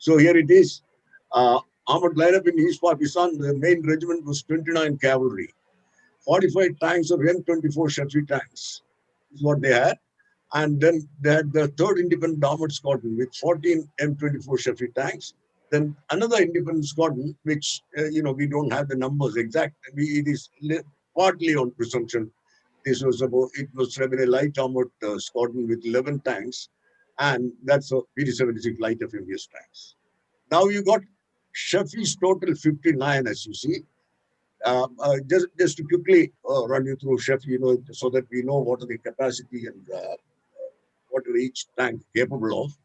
So here it is. Armored lineup in East Pakistan, the main regiment was 29 cavalry, 45 tanks of M24 Shafi tanks is what they had. And then they had the third independent armored squadron with 14 M24 Shafi tanks. Then another independent squadron, which, we don't have the numbers exact. It is partly on presumption. It was a light armored squadron with 11 tanks. And that's a PT-76 light amphibious tanks. Now you got Shafi's total 59, as you see. Just to quickly run you through Shafi, so that we know what are the capacity and what are each tank capable of.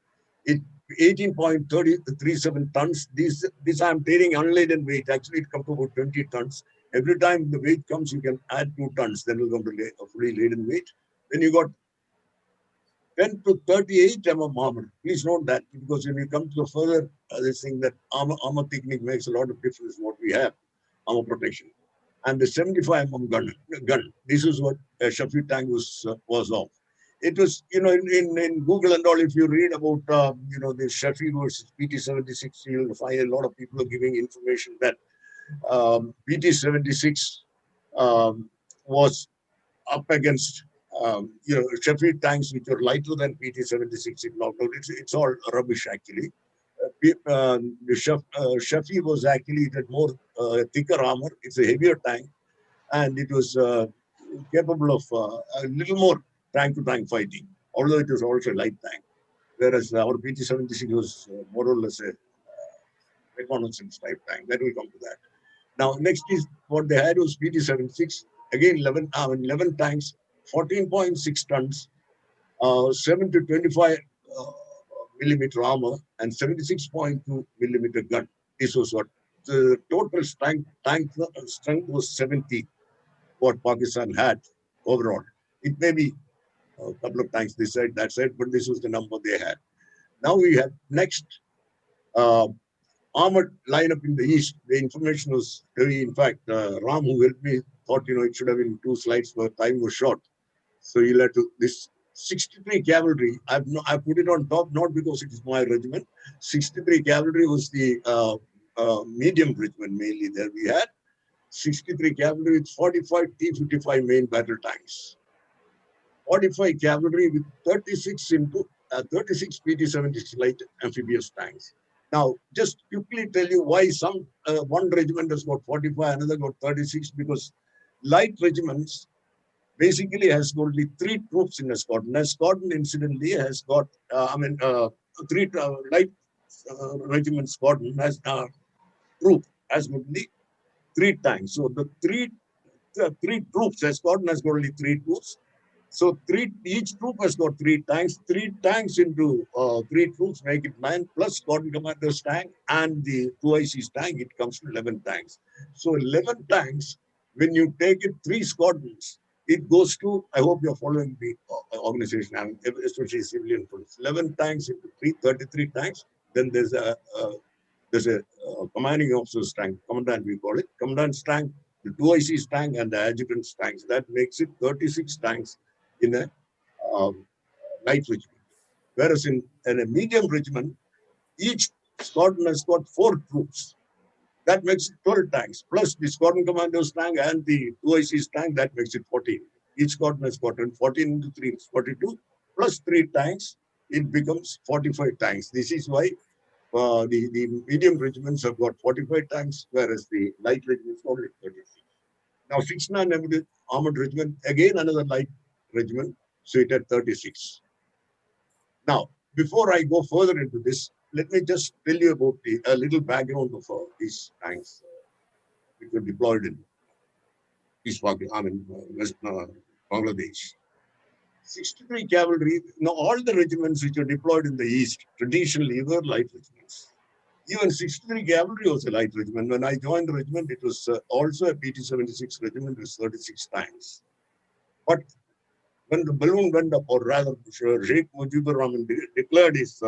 It 18.37 tons. This I'm taking unladen weight. Actually, it comes to about 20 tons. Every time the weight comes, you can add 2 tons. Then it'll come to a fully laden weight. Then you got 10 to 38 armor. Please note that, because when you come to the further this thing, that armor technique makes a lot of difference. What we have, armor protection, and the 75 gun. This is what a Shafi tank was of. It was, in Google and all, if you read about, the Shafi versus PT-76, you'll find a lot of people are giving information that PT-76 was up against, Shafi tanks which are lighter than PT-76. It's all rubbish, actually. The Shafi was actually, it had more thicker armor. It's a heavier tank, and it was capable of a little more tank-to-tank fighting, although it was also a light tank, whereas our PT-76 was more or less a reconnaissance type tank. That will come to that. Now, next is what they had was PT-76, again 11 tanks, 14.6 tons, 7 to 25 millimeter armor, and 76.2 millimeter gun. This was what the total tank strength was 70. What Pakistan had overall. It may be a couple of tanks this side, that side, but this was the number they had. Now we have next armored lineup in the east. The information was heavy. In fact, Ram, who helped me, thought it should have been 2 slides, but time was short. So you'll have to, this 63 cavalry, I put it on top, not because it is my regiment. 63 cavalry was the medium regiment mainly there. We had 63 cavalry with 45 T-55 main battle tanks. 45 cavalry with 36 PT-76 light amphibious tanks. Now, just quickly tell you why one regiment has got 45, another got 36, because light regiments basically has only 3 troops in a squadron. A squadron, incidentally, has got, 3 light regiment squadron has troop has only 3 tanks. So the three troops, a squadron has got only 3 troops. So each troop has got 3 tanks. 3 tanks into 3 troops make it 9, plus squadron commander's tank and the 2IC's tank, it comes to 11 tanks. So 11 tanks, when you take it 3 squadrons, it goes to, I hope you're following the organization, especially civilian police. 11 tanks into 33 tanks. Then there's a commanding officer's tank, commandant we call it, commandant's tank, the 2IC's tank, and the adjutant's tanks. That makes it 36 tanks in a light regiment. Whereas in a medium regiment, each squadron has got 4 troops. That makes it 12 tanks, plus the squadron commander's tank and the 2IC's tank, that makes it 14. Each squadron has got 14 into 3 is 42, plus 3 tanks, it becomes 45 tanks. This is why the medium regiments have got 45 tanks, whereas the light regiments only 36. Now, 69 armored regiment, again another light regiment, so it had 36. Now, before I go further into this, let me just tell you about a little background of these tanks which were deployed in East Pakistan, West Bangladesh. 63 cavalry, all the regiments which were deployed in the East traditionally were light regiments. Even 63 cavalry was a light regiment. When I joined the regiment, it was also a PT-76 regiment with 36 tanks. But when the balloon went up, or rather, Sheikh Mujibur Rahman declared his,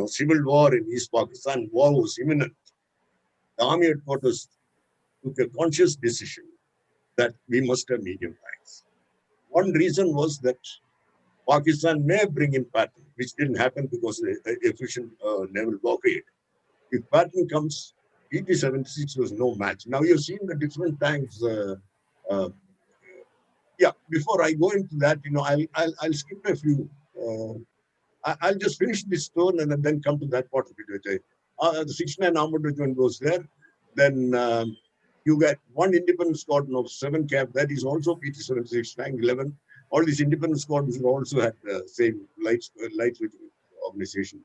civil war in East Pakistan, war was imminent. The army headquarters took a conscious decision that we must have medium tanks. One reason was that Pakistan may bring in Patton, which didn't happen because of the efficient naval blockade. If Patton comes, PT-76 was no match. Now you've seen the different tanks. Uh, yeah, before I go into that, I'll skip a few. I'll just finish this turn and then come to that part of it. Which the 69 Armoured Regiment goes there. Then you get one independent squadron of 7 cap. That is also PT-76 tank 11. All these independent squadrons also had the same light regiment organization.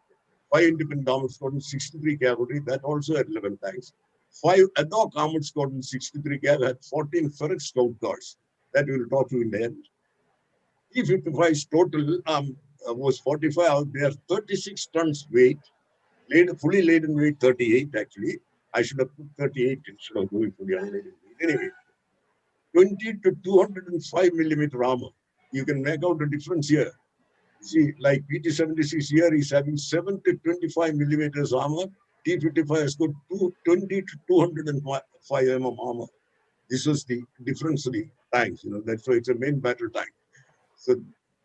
5 independent armored squadrons, 63 cavalry. That also had 11 tanks. 5 ad hoc armored squadrons, 63 cav had 14 ferret scout cars. That we will talk to in the end. T-55's total was 45 out there, 36 tons weight, fully laden weight 38 actually. I should have put 38 instead of going fully unladen weight. Anyway, 20 to 205 millimeter armor. You can make out the difference here. See, like PT-76 here is having 7 to 25 millimeters armor. T-55 has got 20 to 205 mm armor. This was the difference of the tanks. That's why it's a main battle tank. So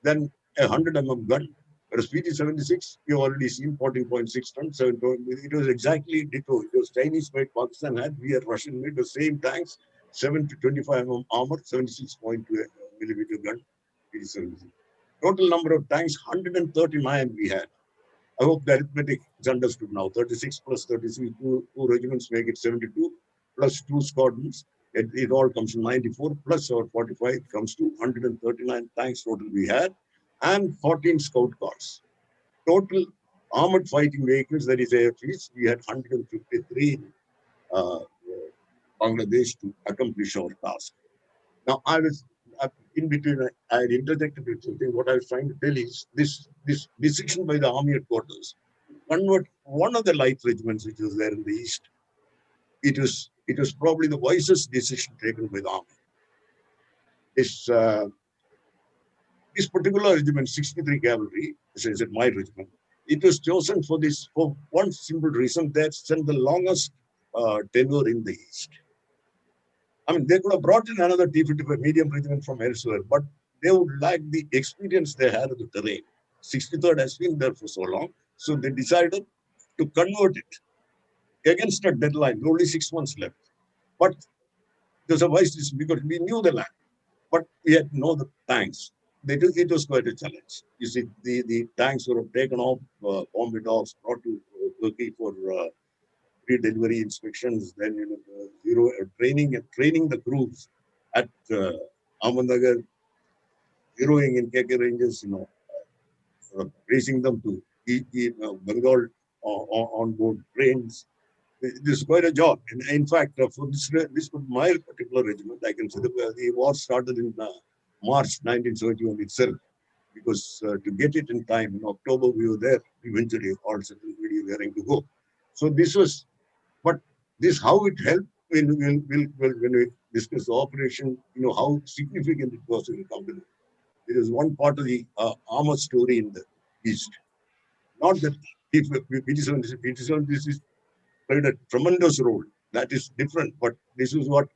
then a 100 mm gun, whereas PT-76, you already seen 14.6 tons, 7 tons. It was exactly ditto. It was Chinese-made, Pakistan had, we had Russian-made, the same tanks, 7 to 25 mm armor, 76.2 millimeter gun, PT-76. Total number of tanks, 139 we had. I hope the arithmetic is understood now. 36 plus 33, two regiments make it 72, plus 2 squadrons. It all comes to 94, plus our 45 comes to 139 tanks total we had, and 14 scout cars. Total armored fighting vehicles, that is AFVs, we had 153 Bangladesh to accomplish our task. Now, in between, I had interjected with something. What I was trying to tell is this decision by the army headquarters convert one of the light regiments which was there in the east. It was probably the wisest decision taken by the army. This particular regiment, 63 Cavalry, which is my regiment, it was chosen for one simple reason: that sent the longest tenure in the east. I mean, they could have brought in another T-55 medium regiment from elsewhere, but they would lack the experience they had of the terrain. 63rd has been there for so long, so they decided to convert it against a deadline. Only 6 months left, but it was a wise decision because we knew the land, but we had to know the tanks. It was quite a challenge. You see, the tanks were taken off, bombed off, brought to Turkey for pre-delivery inspections, then training the crews at Ahmednagar, zeroing in KK ranges, racing them to Bengal on board trains. This is quite a job. In fact, for this my particular regiment, I can say the war started in March 1971 itself, because to get it in time, in October we were there, eventually all settled, we were going to go. So this was, but this how it helped when we discuss the operation, how significant it was in the company. It is one part of the armor story in the East. Not that PT-76 played a tremendous role. That is different, but this is what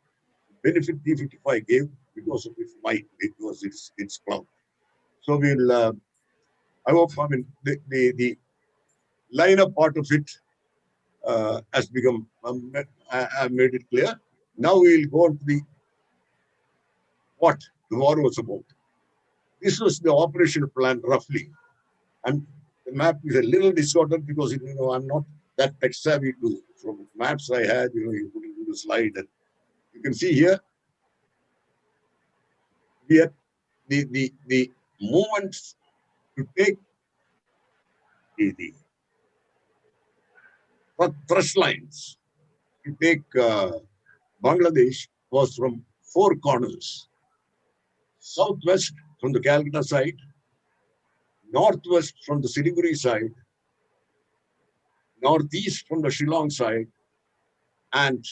benefit T-55 gave because of its might, because its clout. So I hope, the lineup part of it has become, I made it clear. Now we'll go to what the war was about. This was the operational plan roughly. And the map is a little disordered because, I'm not that tech savvy from maps I had, you put into the slide. And you can see here, we had the movements to take the thrust lines to take Bangladesh was from 4 corners. Southwest from the Calcutta side, northwest from the Siliguri side, northeast from the Shillong side, and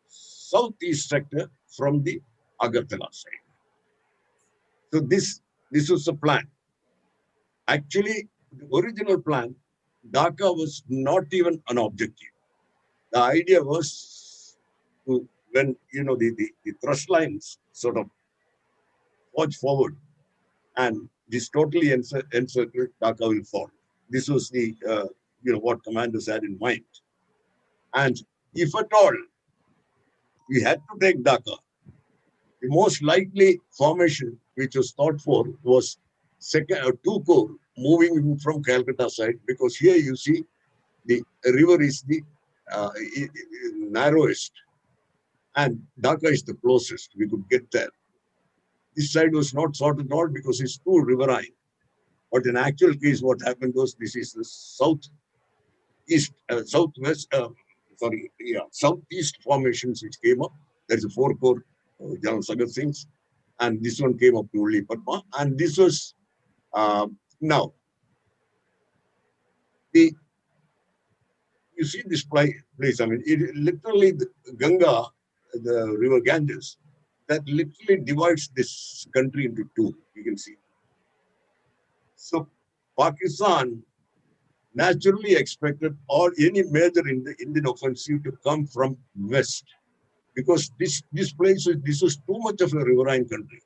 southeast sector from the Agartala side. So this was the plan. Actually, the original plan, Dhaka was not even an objective. The idea was to, when the thrust lines sort of forge forward, and this totally encircled Dhaka will fall. This was the what commanders had in mind. And if at all we had to take Dhaka, the most likely formation which was thought for was two corps moving from Calcutta side, because here you see the river is the narrowest and Dhaka is the closest. We could get there. This side was not sought at all because it's too riverine. But in actual case, what happened was this is the southeast formations which came up. There's a 4-corps, General Sagat Singh's, and this one came up to Uli Padma. And this was now you see this place. I mean, it literally the Ganga, the river Ganges, that literally divides this country into two. You can see. So Pakistan naturally expected all any major Indian offensive to come from west, because this was too much of a riverine country.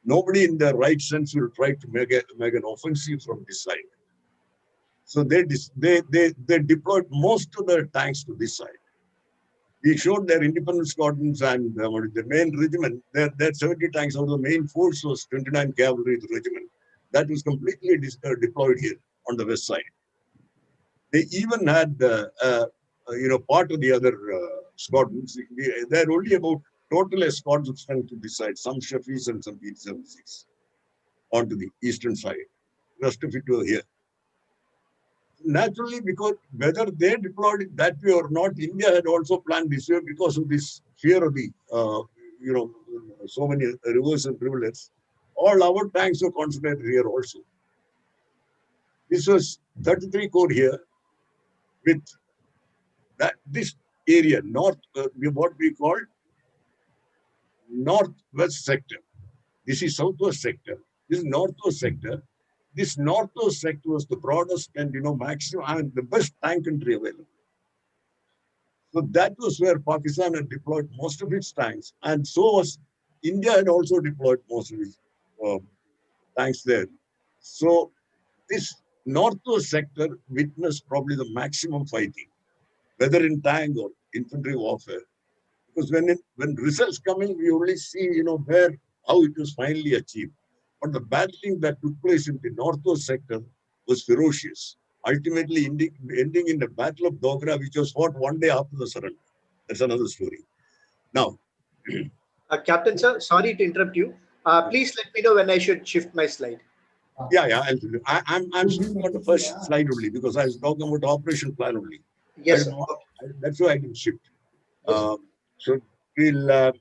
Nobody in the right sense will try to make an offensive from this side. So they deployed most of their tanks to this side. We showed their independent squadrons and the main regiment. Their 70 tanks out of the main force was 29 cavalry regiment. That was completely deployed here on the west side. They even had part of the other squadrons. They're only about total escorts of strength to this side. Some Shafis and some P-76 onto the eastern side. The rest of it were here. Naturally, because whether they deployed it that way or not, India had also planned this way because of this fear of the, so many rivers and rivulets. All our tanks were concentrated here also. This was 33 Corps here with this area, north, what we call northwest sector. This is southwest sector. This is northwest sector. This northwest sector was the broadest and maximum and the best tank country available. So that was where Pakistan had deployed most of its tanks, and so was India had also deployed most of its tanks there. So this northwest sector witnessed probably the maximum fighting, whether in tank or infantry warfare. Because when results come in, we only see how it was finally achieved. But the battling that took place in the northwest sector was ferocious, ultimately ending in the Battle of Dogra, which was fought one day after the surrender. That's another story. Now, Captain sir, sorry to interrupt you. Please let me know when I should shift my slide. Yeah, I'm shifting on the first slide only because I was talking about the operation plan only. Yes, sir. That's why I didn't shift. Yes.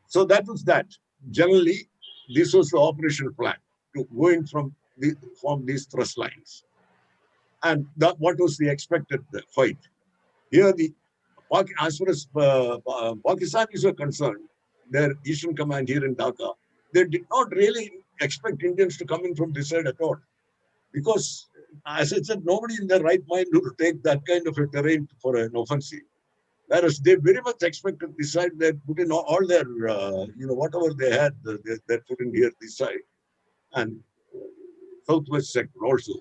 So that was that. Generally, this was the operational plan to going from these thrust lines. And what was the expected fight? Here, as far as Pakistanis were concerned, their Eastern Command here in Dhaka, they did not really expect Indians to come in from this side at all. Because, as I said, nobody in their right mind would take that kind of a terrain for an offensive. Whereas they very much expected this side, they put in all their, whatever they had, they put in here this side. And southwest sector also.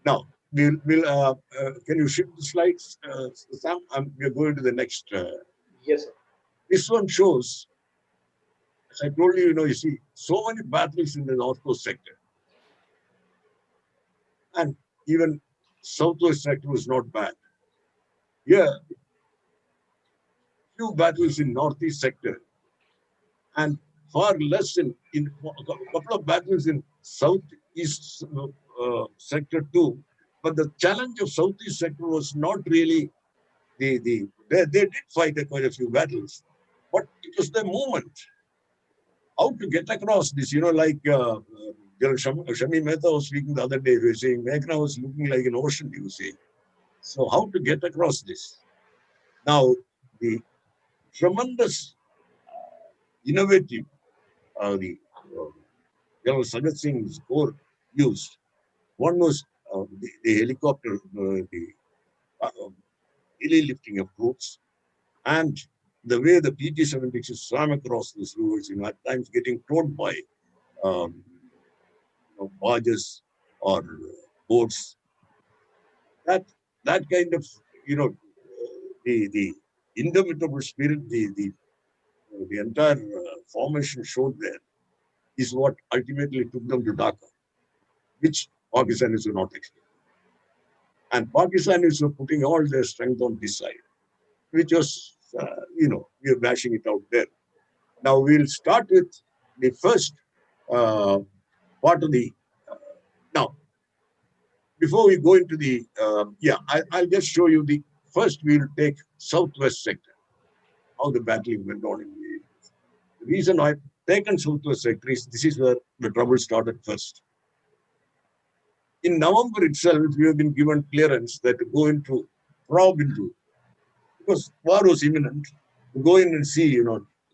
Now, can you shift the slides, Sam? We're going to the next. Yes, sir. This one shows, as I told you, you see so many battles in the northwest sector. And even southwest sector was not bad. Here, few battles in northeast sector, and far less in a couple of battles in southeast sector too. But the challenge of southeast sector was not really they did fight quite a few battles, but it was the movement. How to get across this, like Shami Mehta was speaking the other day, he was saying Meghna was looking like an ocean, he was saying. So how to get across this? Now, the tremendous innovative the General Sagat Singh's corps used. One was the helicopter, the lifting of troops, and the way the PT-76 swam across these rivers, at times getting towed by barges or boats. That kind of, the indomitable spirit, the entire formation showed there is what ultimately took them to Dhaka, which Pakistanis were not expecting. And Pakistanis were putting all their strength on this side, which was, we are bashing it out there. Now we'll start with the first part of the. Now, before we go into the, I'll just show you the first. We'll take southwest sector, how the battling went on in the reason I've taken southwest sector is this is where the trouble started first. In November itself, we have been given clearance that to go into, probe into, because war was imminent, to go in and see,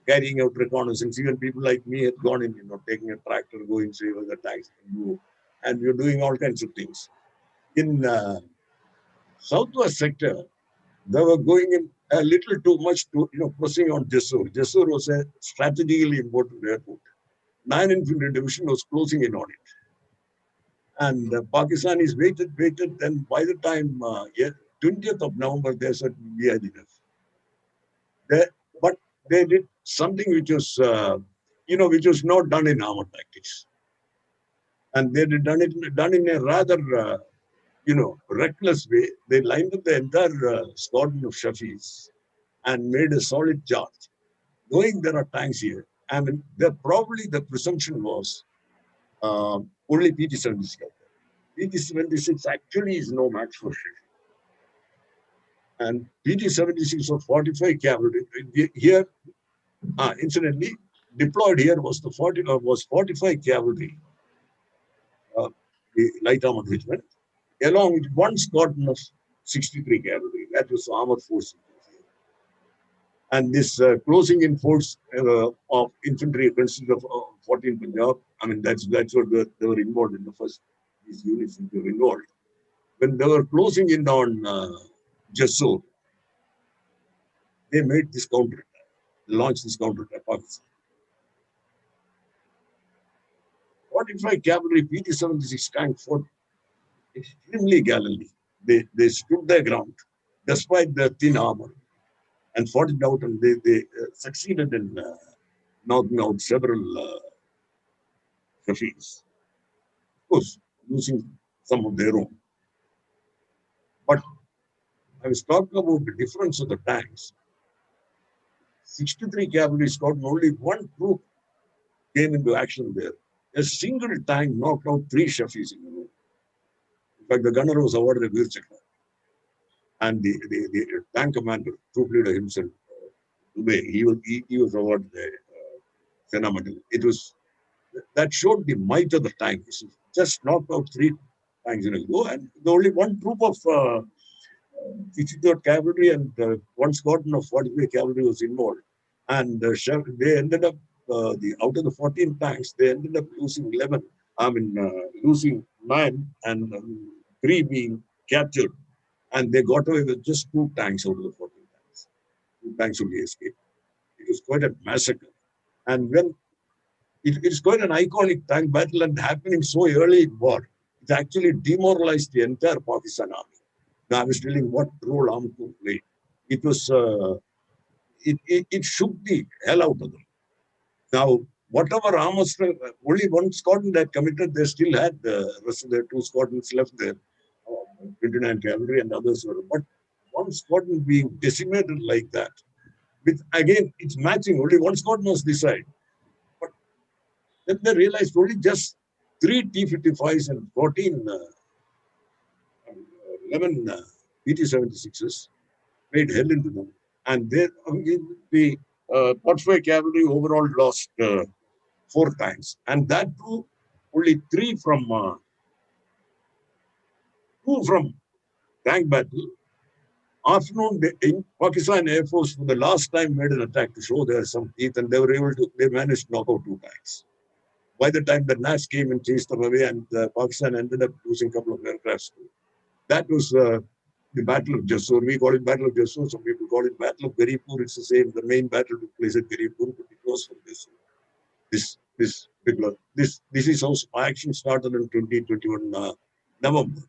carrying out reconnaissance. Even people like me had gone in, taking a tractor, going see where the tanks can move, and we were doing all kinds of things. In southwest sector, they were going in a little too much to, pressing on Jessore. Jessore was a strategically important airport. 9 Infantry Division was closing in on it. And Pakistanis waited. Then by the time 20th of November, they said, we had enough. But they did something which was, which was not done in armor tactics. And they did done in a rather, reckless way. They lined up the entire squadron of Shafis and made a solid charge. Knowing there are tanks here, I mean, probably the presumption was only PT-76. PT-76 actually is no match for Shafi. And PT-76 or 45 cavalry here, incidentally, deployed here was 45 cavalry, the light armored regiment, along with one squadron of 63 cavalry. That was armored force. And this closing in force of infantry consisted of 14 Punjab. I mean, that's what they were involved in the first. These units were involved. When they were closing in on Jessore, they made this counterattack, launched this counterattack. 45 cavalry PT-76 tank fought extremely gallantly. They stood their ground despite their thin armor and fought it out, and they succeeded in knocking out several Shafis. Of course, losing some of their own. But I was talking about the difference of the tanks. 63 cavalry squadron, only one troop came into action there. A single tank knocked out 3 Shafis in a row. In fact, the gunner was awarded a Veer Chakra. And the tank commander, troop leader himself, he was awarded the Sena Medal. That showed the might of the tank. Just knocked out 3 tanks in a row, and the only one troop of 63rd Cavalry and one squadron of 45 Cavalry was involved. And they ended up, out of the 14 tanks, they ended up losing 11. Losing 9 and 3 being captured. And they got away with just 2 tanks out of the 14 tanks. 2 tanks only escaped. It was quite a massacre. And when it's quite an iconic tank battle and happening so early in war, it actually demoralized the entire Pakistan army. Now, I was telling what role Army Corps played. It was, it shook the hell out of them. Now, whatever armor strength, only one squadron that committed, they still had the rest of their 2 squadrons left there, 29 cavalry and others were. But one squadron being decimated like that, with again, it's matching, only one squadron was this side. But then they realized only just 3 T-55s and 11 PT-76s made hell into them. And they, the 45 cavalry overall lost 4 tanks. And that too, only 2 from tank battle. Afternoon, in Pakistan Air Force for the last time made an attack to show there some teeth, and they managed to knock out 2 tanks. By the time the NAS came and chased them away, and Pakistan ended up losing a couple of aircrafts too. That was the Battle of Jessore. We call it Battle of Jessore. Some people call it Battle of Garipur. It's the same. The main battle took place at Garipur, but it was from Jessore. This Because this is how action started in 2021 November.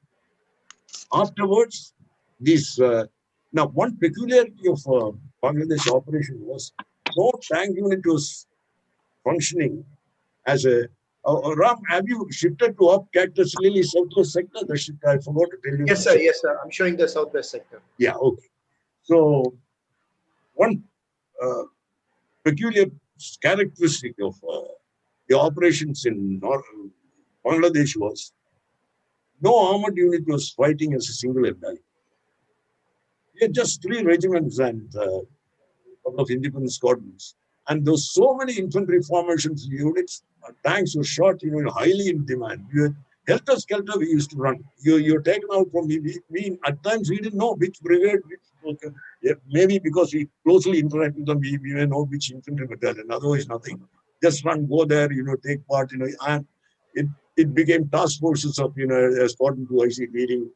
Afterwards, this now one peculiarity of Bangladesh operation was no tank unit was functioning as a. Ram, have you shifted to up CACTUS LILLY Southwest sector? I forgot to tell you. Yes, sir. Yes, sir. I'm showing the southwest sector. Yeah, okay. So one peculiar characteristic of the operations in Bangladesh was no armored unit was fighting as a single entity. We had just 3 regiments and couple of independent squadrons. And there's so many infantry formations units, tanks were shot, highly in demand. We had helter-skelter we used to run. You're taken out from me. We at times we didn't know which brigade, yeah, maybe because we closely interact with them, we may know which infantry battalion, otherwise nothing. Just run, go there, take part, and it became task forces of, squadron 2IC leading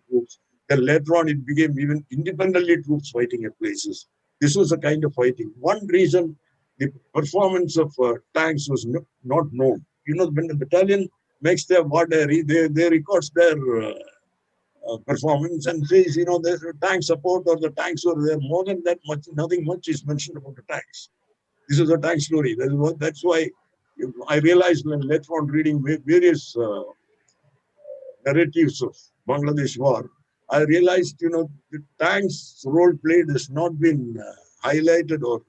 troops. Then later on, it became even independently troops fighting at places. This was a kind of fighting. One reason the performance of tanks was not known. When the battalion makes their war diary, they records their performance and says, the tank support or the tanks were there. More than that much, nothing much is mentioned about the tanks. This is a tank story. That's why I realized when later on reading various narratives of Bangladesh war, I realized, the tanks role played has not been highlighted or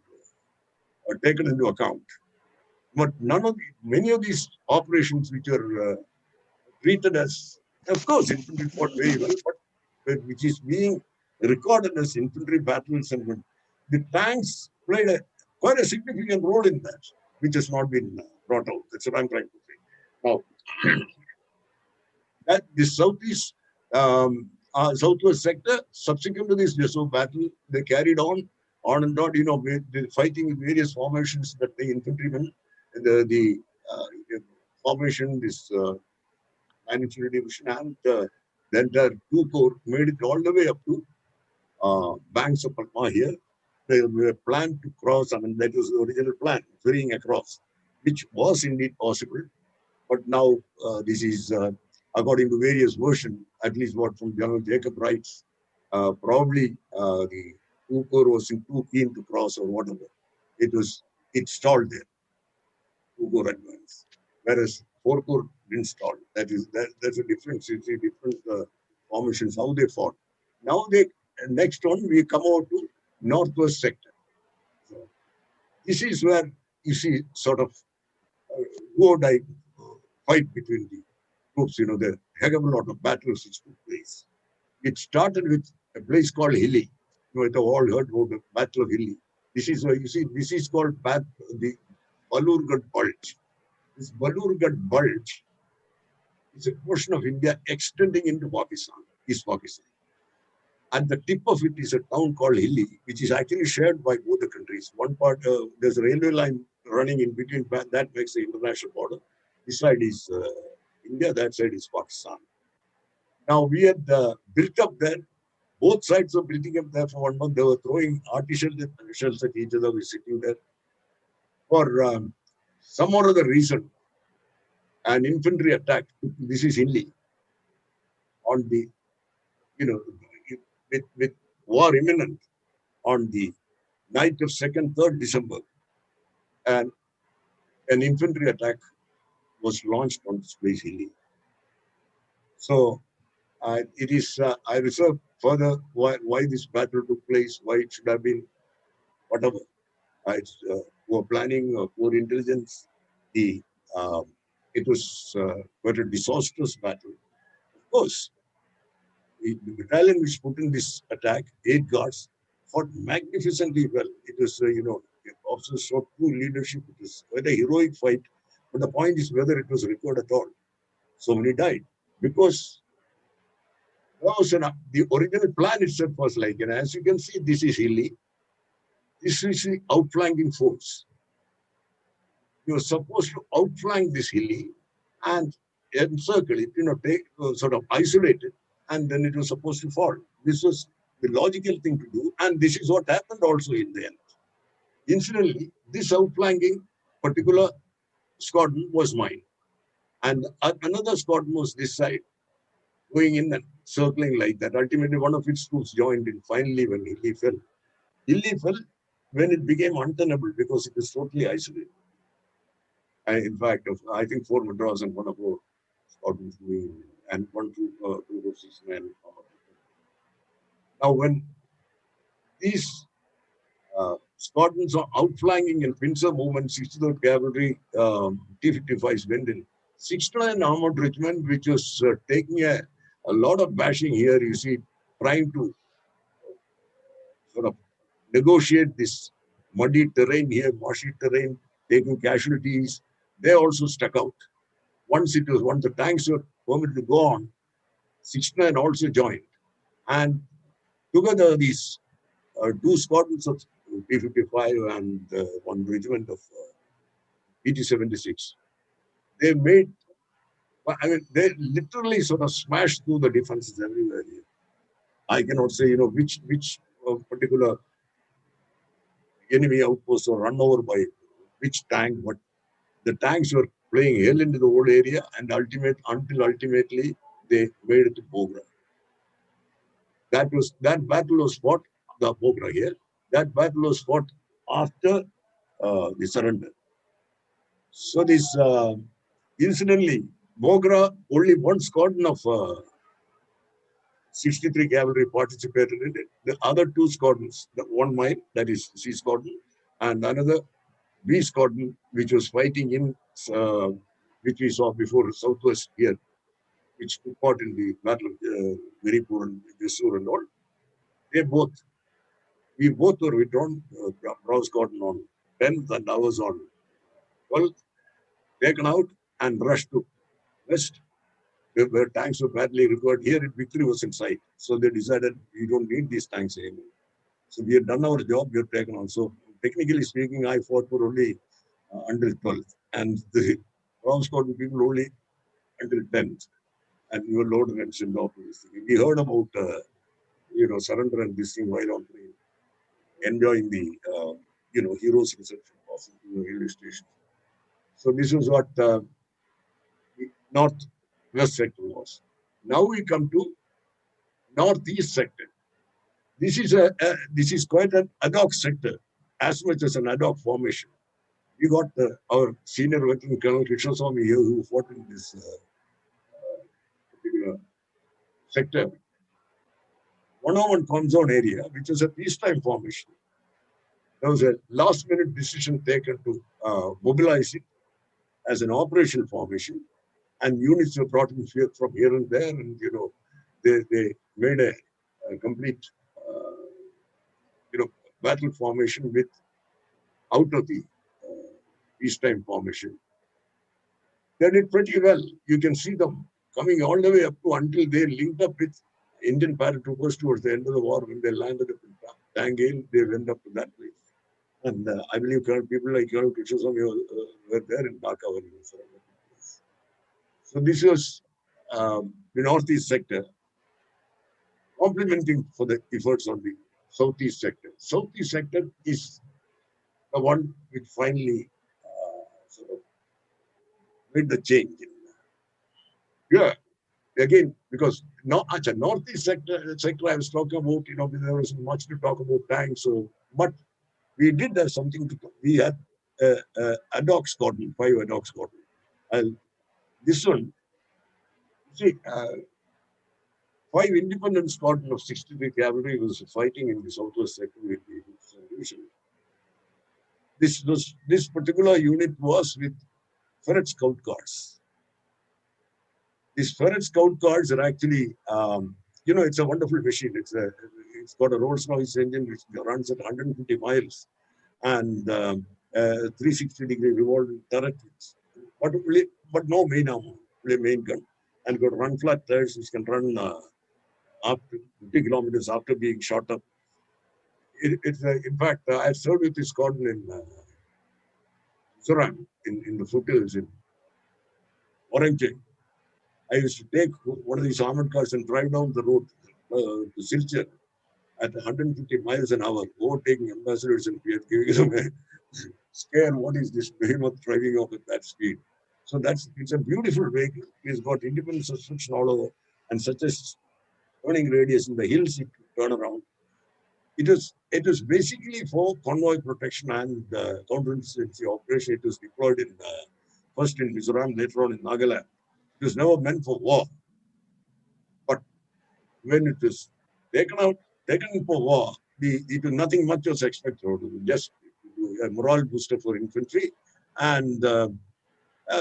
taken into account. But many of these operations which are treated as, of course, infantry fought very well, but which is being recorded as infantry battles, and the tanks played quite a significant role in that, which has not been brought out. That's what I'm trying to say. Now, that the southwest sector, subsequent to this Jeso battle, they carried on and on, the fighting with various formations that the infantrymen, the formation, this 9th division, and the entire 2 Corps made it all the way up to banks of Patma here. They were planned to cross, that was the original plan, ferrying across, which was indeed possible. But now this is, according to various versions, at least what from General Jacob writes, probably the 2 Corps wasn't too keen to cross or whatever. It stalled there, 2 Corps advance, whereas 4 Corps didn't stall. That's a difference. You see different formations, how they fought. Now next one, we come over to northwest sector. So this is where you see sort of go die fight between the troops, the heck of a lot of battles which took place. It started with a place called Hilly. You have all heard about the Battle of Hilly. This is where this is called the Balurghat Bulge. This Balurghat Bulge is a portion of India extending into Pakistan, East Pakistan. At the tip of it is a town called Hilly, which is actually shared by both the countries. One part, there's a railway line running in between, that makes the international border. This side is India, that side is Pakistan. Now, we had built up there, both sides were building up there for 1 month. They were throwing artificial shells at each other. We're sitting there. For some or other reason, an infantry attack, this is Hilly, on the, with war imminent, on the night of 2nd, 3rd December, and an infantry attack was launched on this place, Hilly. So it is, I reserve further why this battle took place, why it should have been, whatever. It's poor planning, poor intelligence. It was quite a disastrous battle. Of course, the battalion which put in this attack, 8 guards, fought magnificently well. It was, the officers showed true leadership. It was quite a heroic fight. But the point is whether it was required at all. So many died. Because the original plan itself was like, and as you can see, this is Hilly. This is the outflanking force. You're supposed to outflank this Hilly and encircle it, take sort of isolate it, and then it was supposed to fall. This was the logical thing to do, and this is what happened also in the end. Incidentally, this outflanking particular squadron was mine. And another squadron was this side, going in and circling like that. Ultimately, one of its troops joined in finally when Lilly fell. Lilly fell when it became untenable because it was totally isolated. In fact, I think 4 Madras and 1 of our squadrons and 1 2 6 men. Now, when these squadrons are outflanking in pincer movement, 63rd Cavalry T-55s went in. 69 Armored Regiment, which was taking a lot of bashing here, you see, trying to sort of negotiate this muddy terrain here, marshy terrain, taking casualties. They also stuck out. Once the tanks were permitted to go on, 69 also joined. And together, these 2 squadrons of P-55 and 1 regiment of PT-76, they made, I mean, they literally sort of smashed through the defenses everywhere here. I cannot say, which particular enemy outpost or run over by which tank, but the tanks were playing hell into the whole area, and ultimately they made it to Bogra. That battle was fought, the Bogra here. That battle was fought after the surrender. So this, incidentally, Bogra, only 1 squadron of 63 cavalry participated in it. The other 2 squadrons, the 1 mine, that is C squadron, and another B squadron, which was fighting in, which we saw before, southwest here, which took part in the battle of Veripur and Jessur and all. We both were withdrawn, Brown squadron on 10th and ours on 12th, taken out and rushed to west, where tanks were badly required. Here, victory was in sight. So they decided we don't need these tanks anymore. So we had done our job, we have taken on. So technically speaking, I fought for only until 12th. And the Brown squadron people only until 10th. And we were loaded and sent off. We heard about, surrender and this thing while on plane, enjoying the, heroes reception of the railway station. So this was what North-West sector was. Now we come to Northeast sector. This is quite an ad hoc sector, as much as an ad hoc formation. We got our senior veteran Colonel Krishnaswamy here, who fought in this particular sector. 101 Comzone area, which is a peacetime formation. There was a last-minute decision taken to mobilize it as an operational formation, and units were brought in from here and there, and they made a complete battle formation with out of the peacetime formation. They did pretty well. You can see them coming all the way up to until they linked up with Indian paratroopers towards the end of the war. When they landed up in Tangale, they went up to that place. And I believe people like Colonel Krishnaswamy were there in Dhaka when he was surrounded. So this was the Northeast sector, complementing for the efforts on the Southeast sector. Southeast sector is the one which finally sort of made the change. Yeah, again, because Northeast sector I was talking about, there was much to talk about tanks. So, but we did have something to talk. We had ad hoc squadron, 5 ad hoc squadron. And this one, see, 5 independent squadron of 63 cavalry was fighting in the southwest sector with the division. This particular unit was with ferret scout cars. These ferret scout cars are actually, it's a wonderful machine. It's got a Rolls-Royce engine which runs at 150 miles and 360-degree revolving turret, but no main armor, only main gun, and got run flat tires which can run up to 50 kilometers after being shot up. In fact, I served with this squadron in Zoram, in the foothills in Orange. I used to take one of these armored cars and drive down the road to Silchar at 150 miles an hour, overtaking ambassadors and giving them a scare. What is this behemoth driving off at that speed? So it's a beautiful vehicle. It's got independent suspension all over, and such a turning radius in the hills. It could turn around. It was basically for convoy protection and counterinsurgency operation. It was deployed in first in Mizoram, later on in Nagaland. It was never meant for war, but when it was taken for war, nothing much was expected. Just a morale booster for infantry and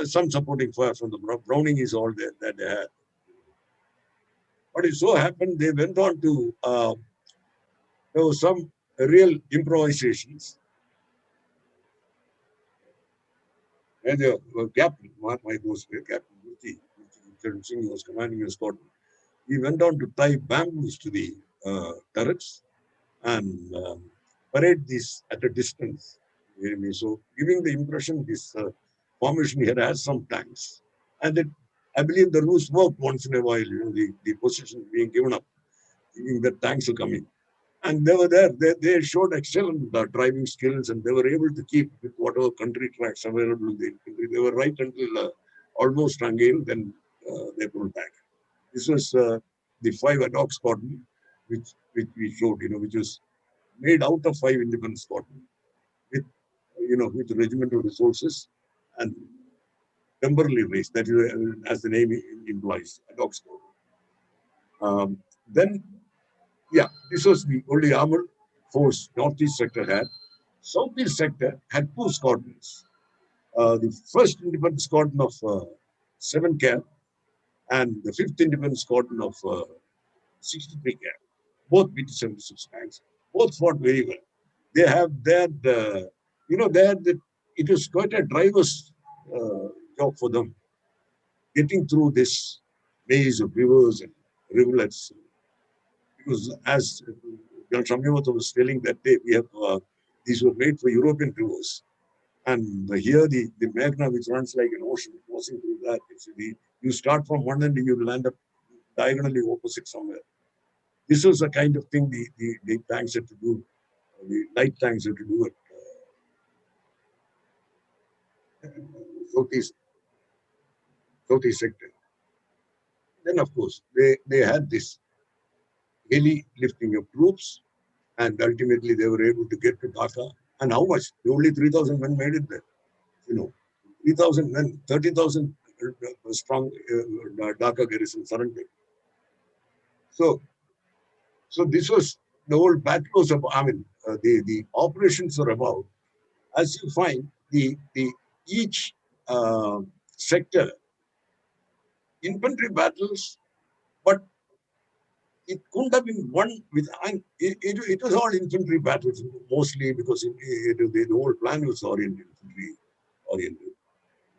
some supporting fire from the Browning is all that they had. But it so happened they went on to there was some real improvisations. And the captain, my boss, Captain Murthy Singh was commanding the squadron. He went on to tie bamboos to the turrets and parade these at a distance. So giving the impression this formation here has some tanks. And I believe the ruse worked once in a while, the position being given up, thinking that tanks are coming. And they were there. They showed excellent driving skills, and they were able to keep with whatever country tracks available in the infantry. They were right until almost Angel, then they pulled back. This was the 5 ad hoc squadron, which we showed, which was made out of 5 independent squadrons with regimental resources and temporarily raised. That is, as the name implies, ad hoc squadron. Then, this was the only armored force Northeast sector had. Southeast sector had 2 squadrons. The first independent squadron of 7 CAF and the 5th independent squadron of 63 CAF. Both BT-76 tanks. Both fought very well. They had, it was quite a driver's job for them, getting through this maze of rivers and rivulets. Because as Jan Shamyavata was telling that day, these were made for European rivers. And here the Meghna, which runs like an ocean, crossing through that, you start from one end and you land up diagonally opposite somewhere. This was the kind of thing the tanks had to do, the light tanks had to do at Southeast sector. Then, of course, they had this heli lifting of troops, and ultimately they were able to get to Dhaka. And how much? Only 3,000 men made it there. 3,000 men, 30,000 strong Dhaka garrison surrendered. So this was the whole battle was about. The operations are about. As you find, each sector infantry battles, but it couldn't have been won with. It was all infantry battles mostly because the whole plan was infantry oriented.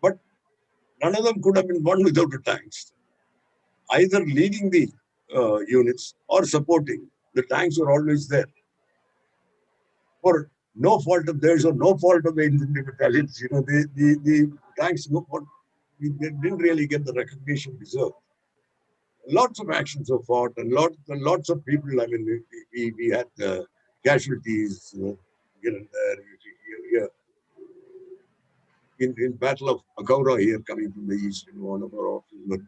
But none of them could have been won without the tanks. Either leading the units or supporting, the tanks were always there. For no fault of theirs or no fault of the infantry battalions, the tanks they didn't really get the recognition deserved. Lots of actions were fought, and lots of people. We had casualties here and there. In Battle of Akaura here, coming from the east, one of our officers were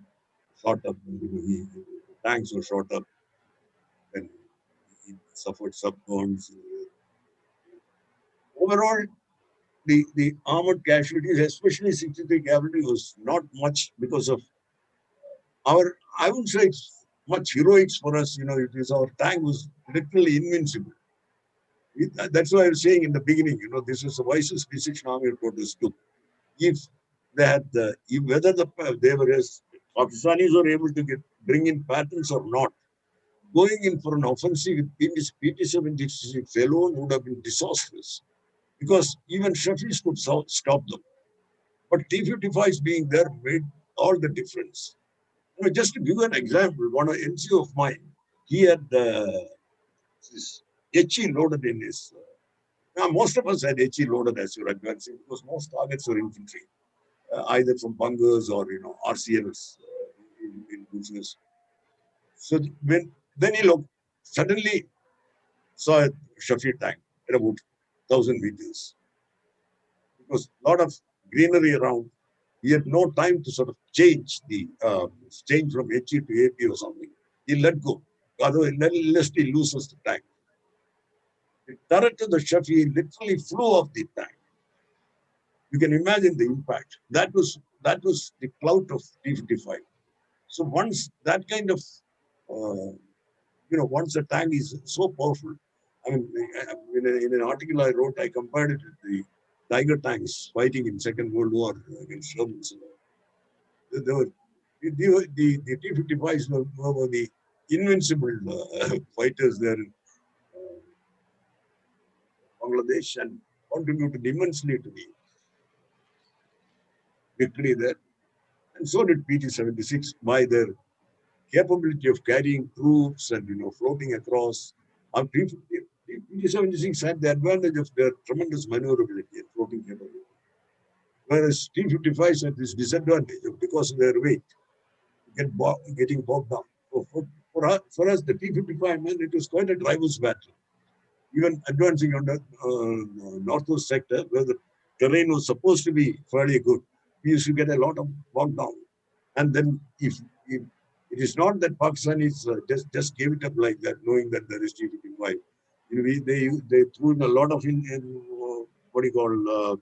shot up. Tanks were shot up, and he suffered subburns. Overall, the armored casualties, especially 63 cavalry, was not much because of I wouldn't say it's much heroics for us. Our tank was literally invincible. That's why I was saying in the beginning, this is the wisest decision army headquarters took. If they had whether they were as Pakistanis were able to bring in patterns or not, going in for an offensive with PT-76 alone would have been disastrous, because even Shafis could stop them. But T-55s being there made all the difference. Just to give you an example, one NCO of mine, he had this HE loaded in his. Now, most of us had HE loaded as you're advancing, because most targets were infantry, either from bunkers or RCLs in bushes. So then he looked, suddenly saw a Shafi tank at about 1,000 meters. It was a lot of greenery around. He had no time to sort of change from HE to AP or something. He let go. Otherwise, unless he loses the tank. The turret to the Shafi literally flew off the tank. You can imagine the impact. That was the clout of T-55. So once that kind of, once the tank is so powerful, I mean, in an article I wrote, I compared it with the Tiger tanks fighting in Second World War against Germans. They were, the T-55s were the invincible fighters there in Bangladesh and contributed immensely to the victory there. And so did PT-76 by their capability of carrying troops and floating across. Our PT-76 had the advantage of their tremendous maneuverability and floating capability, whereas T-55s had this disadvantage because of their weight, getting bogged down. So for us, the T-55, man, it was quite a driver's battle. Even advancing on the northwest sector, where the terrain was supposed to be fairly good, we used to get a lot of bogged down. And then if it is not that Pakistanis just gave it up like that, knowing that there is T-55. They threw in a lot of what do you call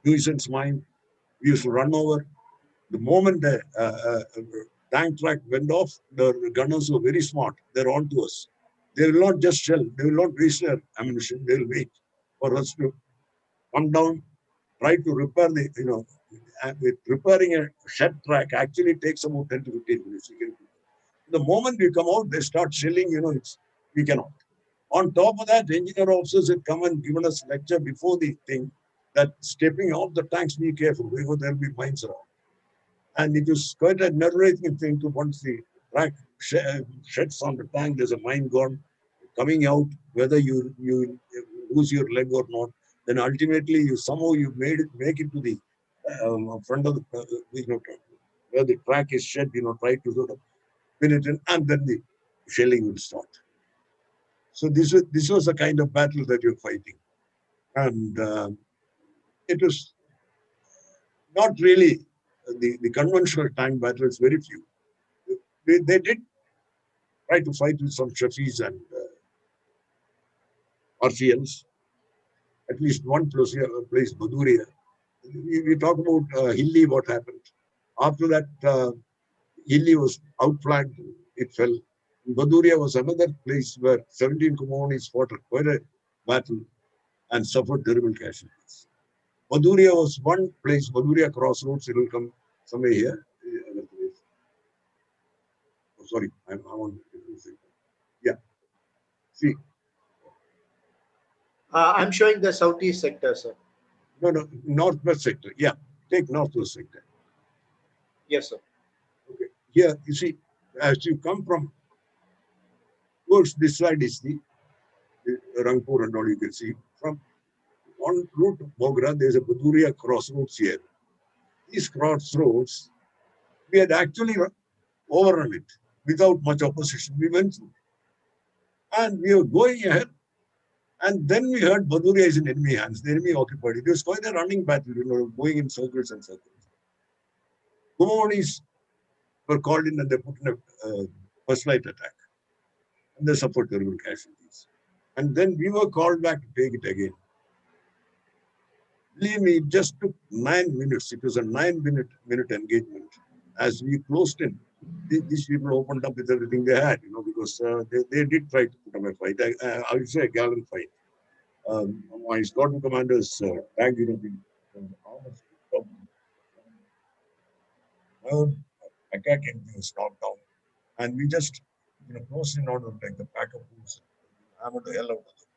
nuisance mine. We used to run over. The moment the tank track went off, the gunners were very smart. They're on to us. They will not just shell. They will not waste their ammunition. They will wait for us to come down, try to repair repairing a shed track actually takes about 10 to 15 minutes. The moment we come out, they start shelling, we cannot. On top of that, engineer officers had come and given us lecture before the thing that stepping off the tanks, be careful, because there'll be mines around. And it was quite a nerve-wracking thing to once the track sheds on the tank, there's a mine gone, coming out, whether you lose your leg or not, then ultimately somehow you make it to the front of the, where the track is shed, try to sort of pin it in, and then the shelling will start. So this was a kind of battle that you're fighting. And it was not really the conventional tank battles, very few. They did try to fight with some Shafis and RCLs, at least one place, Baduria. We talk about Hilli, what happened. After that, Hilli was outflanked, it fell. Baduria was another place where 17 Kumaonis fought quite a battle and suffered terrible casualties. Baduria was one place, Baduria crossroads, it will come somewhere here. Oh, sorry, I want to. Yeah, see. I'm showing the southeast sector, sir. No, northwest sector. Yeah, take northwest sector. Yes, sir. Okay, here, you see, as you come from towards this side is the Rangpur and all you can see. From on route to Bogra, there's a Baduria crossroads here. These crossroads, we had actually overrun it without much opposition. We went through. And we were going ahead. And then we heard Baduria is in enemy hands, the enemy occupied. It was quite a running battle, going in circles and circles. Kumaonis were called in and they put in a first light attack. And they suffered terrible casualties. And then we were called back to take it again. Believe me, it just took 9 minutes. It was a 9-minute engagement. As we closed in, these people opened up with everything they had, because they did try to put up a fight. I would say a gallant fight. My squadron commander's tank, attack engine was knocked down. And we just, closed in order like the pack of wolves, hammered the hell out of them.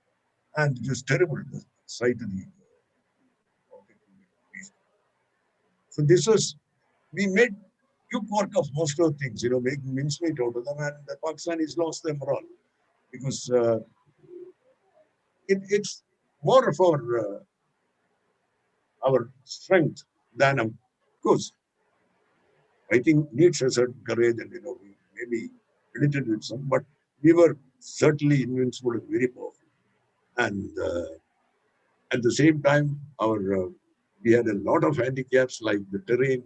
And it was terrible, the sight of the. So this was, we made quick work of most of the things, making mincemeat out of them, and the Pakistanis lost their morale because it's more of our strength than, of course, fighting needs a certain courage and, we maybe credited with some, but we were certainly Invincible is very powerful. And at the same time, we had a lot of handicaps like the terrain,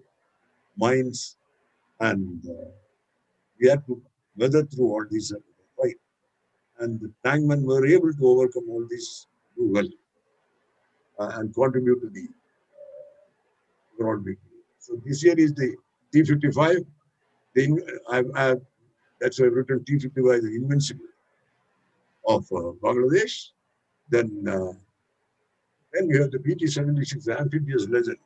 mines, and we had to weather through all these fight. And the tankmen were able to overcome all these well and contribute to the overall victory. So this year is the T-55. That's why I've written T-55, the Invincible of Bangladesh. Then we have the PT-76, the amphibious legend.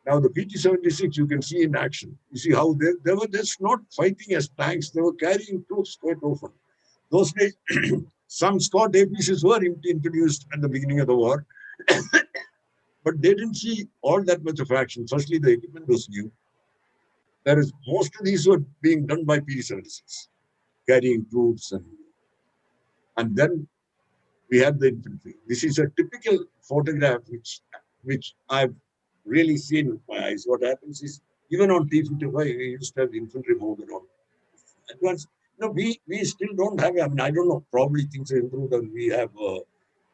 Now the PT-76 you can see in action. You see how they were just not fighting as tanks, they were carrying troops quite often. Those days, some Scott APCs were introduced at the beginning of the war, but they didn't see all that much of action. Firstly, the equipment was new. Whereas most of these were being done by PT-76, carrying troops, and then we had the infantry. This is a typical photograph which I've really seen with my eyes. What happens is, even on T-55, we used to have infantry mounted on. Advanced, we still don't have, I mean, I don't know, probably things have improved and we have a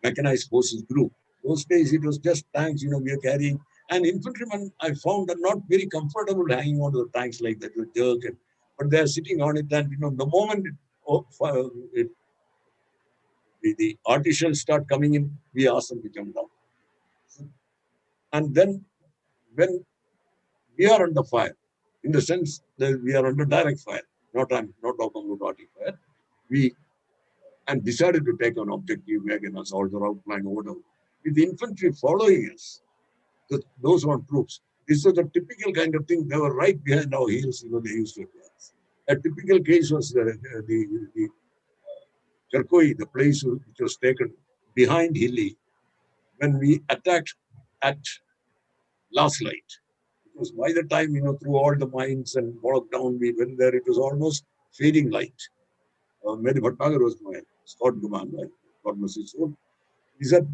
mechanized forces group. Those days it was just tanks, we are carrying, and infantrymen I found are not very comfortable hanging onto the tanks like that, with jerk, but they're sitting on it, and the moment the artificials start coming in, we ask them to jump down. And then when we are under fire, in the sense that we are under direct fire, not talking about artillery fire, we decided to take an objective, make an assault or outline order, with the infantry following us, those on troops. This was a typical kind of thing. They were right behind our heels, they used to advance. A typical case was the Cherkoi, the place which was taken behind Hilly, when we attacked at last light. Because by the time, through all the mines and walked down, we went there, it was almost fading light. Mehdi Bhatnagar was my squad commander, God mercy his soul. He said,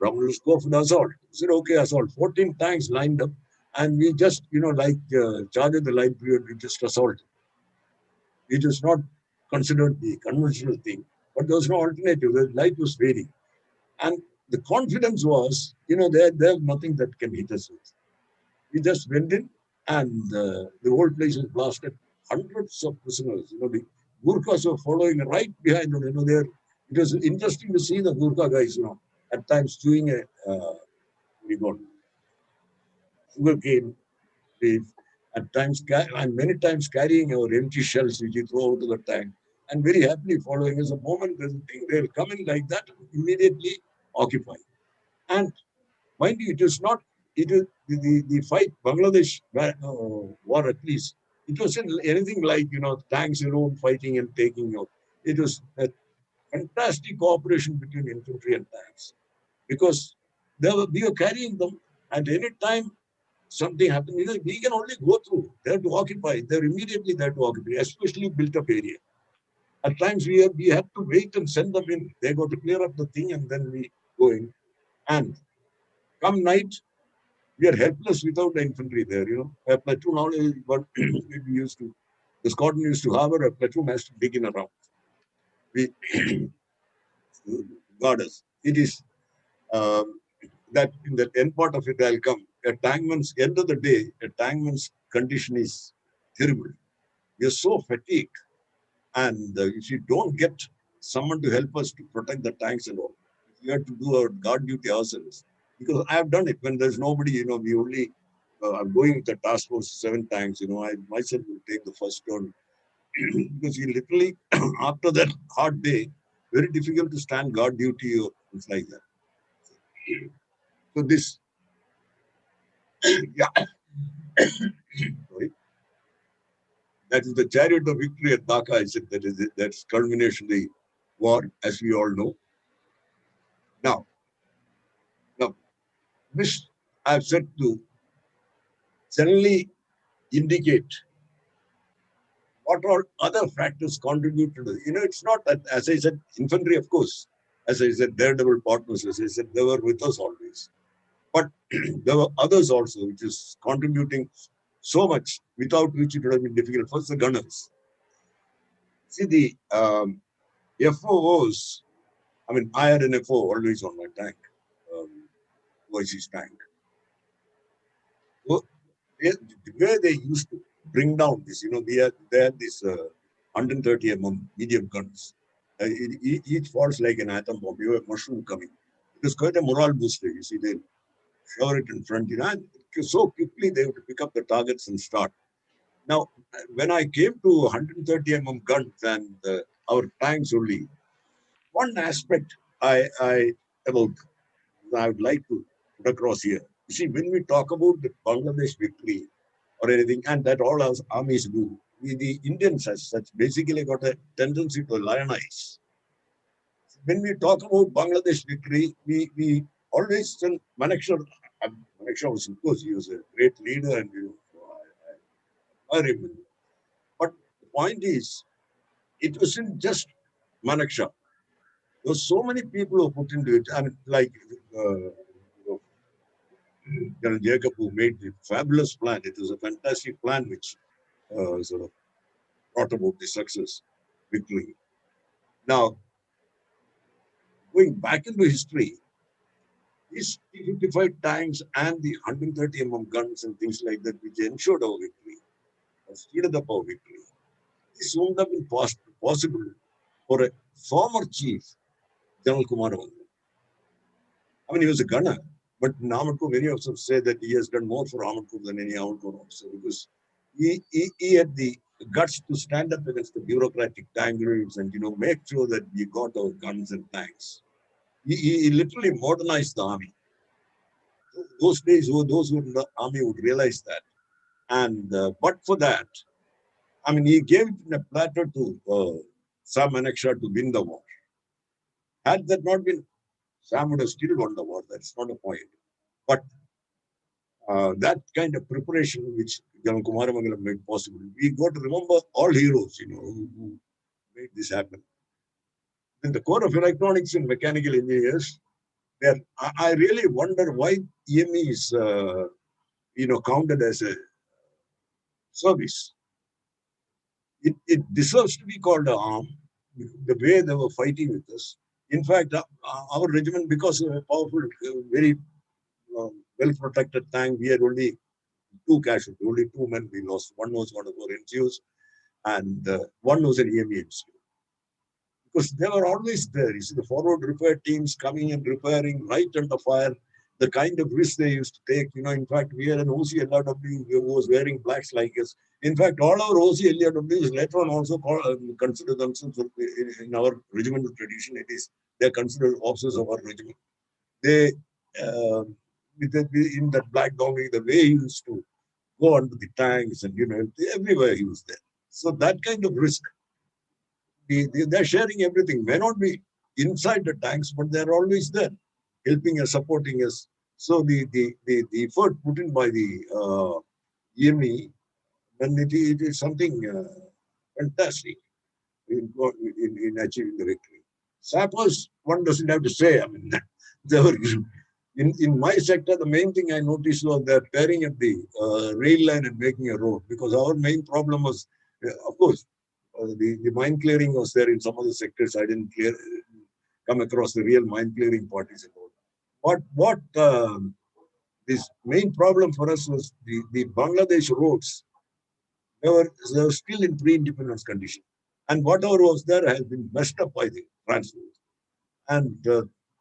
Brahman, let's go for the assault. He said, okay, assault. 14 tanks lined up, and we just, like charge of the light period, we just assaulted. It was not considered the conventional thing, but there was no alternative. The light was fading. And the confidence was, there's nothing that can hit us with. We just went in, and the whole place was blasted. Hundreds of prisoners, the Gurkhas were following right behind them. It was interesting to see the Gurkha guys, at times doing sugarcane leaf, at times, and many times carrying our empty shells which we throw out of the tank, and very happily following us. The moment there's a thing, they'll come in like that, immediately occupy. And mind you, it is not, it is the fight, Bangladesh war at least, it wasn't anything like, tanks alone fighting and taking out. It was a fantastic cooperation between infantry and tanks, because we were carrying them, and any time something happened, we can only go through. They have to occupy. They're immediately there to occupy, especially built-up area. At times we have to wait and send them in. They got to clear up the thing, and then we go in. And come night, we are helpless without the infantry there. A platoon always, but the squadron used to harbor, a platoon has to dig in around. We guard us. It is that in the end part of it, I'll come. A tankman's, end of the day, a tankman's condition is terrible. We are so fatigued. And if you don't get someone to help us to protect the tanks and all, we have to do our guard duty ourselves. Because I have done it when there's nobody, we only, I'm going with the task force, 7 tanks, I myself will take the first turn. Because you literally, after that hard day, very difficult to stand guard duty or things like that. So this, yeah, sorry. That is the chariot of victory at DACCA. I said that's culmination of the war, as we all know. Now, this I've said to generally indicate what are other factors contribute to this. It's not that, as I said, infantry, of course, as I said, daredevil partners, as I said, they were with us always. But there were others also, which is contributing so much, without which it would have been difficult. First, the gunners. See the FOOs. I mean, I had an FO always on my tank, overseas tank. So the way they used to bring down this, they had this 130 medium guns. Each falls like an atom bomb. You have a mushroom coming. It was quite a morale booster. You see, they shower it in front, and so quickly they would pick up the targets and start. Now, when I came to 130 guns and our tanks only, one aspect about I would like to put across here. You see, when we talk about the Bangladesh victory or anything, and that all our armies do, the Indians as such basically got a tendency to lionize. When we talk about Bangladesh victory, we always tell Manekshaw, was, of course, he was a great leader and I remember. But the point is, it wasn't just Manekshaw. There were so many people who put into it, and like Colonel Jacob, who made the fabulous plan. It was a fantastic plan which sort of brought about the success, victory. Now, going back into history, these T-55 tanks and the 130 guns and things like that, which ensured our victory, or speeded up our victory, this wouldn't have been possible for a former chief, General Kumar. I mean, he was a gunner, but in Armored Corps, many of us say that he has done more for Armored Corps than any Armored Corps officer because he had the guts to stand up against the bureaucratic tangles and, make sure that we got our guns and tanks. He literally modernized the army. Those days, those who were in the army would realize that. And but for that, I mean, he gave it in a platter to Sam Manekshaw to win the war. Had that not been, Sam would have still won the war. That's not a point. But that kind of preparation which General Kumaramangalam made possible, we got to remember all heroes, who made this happen. In the core of electronics and mechanical engineers, I really wonder why EME is, counted as a service. It deserves to be called an arm, the way they were fighting with us. In fact, our regiment, because of a powerful, very well-protected tank, we had only 2 casualties, only 2 men we lost. One was one of our NGOs, and one was an EME NGO. Because they were always there. You see, the forward repair teams coming and repairing right under fire, the kind of risk they used to take. In fact, we had an OC LRW who was wearing blacks like us. In fact, all our OC LRWs later on also consider themselves, in our regimental tradition, they're considered officers of our regiment. They, in that black donkey, the way he used to go under the tanks and, everywhere he was there. So that kind of risk, they're sharing everything. May not be inside the tanks, but they're always there, helping us, supporting us. So the effort put in by the EME, and it is something fantastic in achieving the victory. Sappers, one doesn't have to say. I mean, they were in my sector. The main thing I noticed was they're tearing at the rail line and making a road, because our main problem was, of course, the mine clearing was there in some of the sectors. I didn't come across the real mine clearing parties about. But what this main problem for us was the Bangladesh roads. They were still in pre-independence condition, and whatever was there has been messed up by the transport. And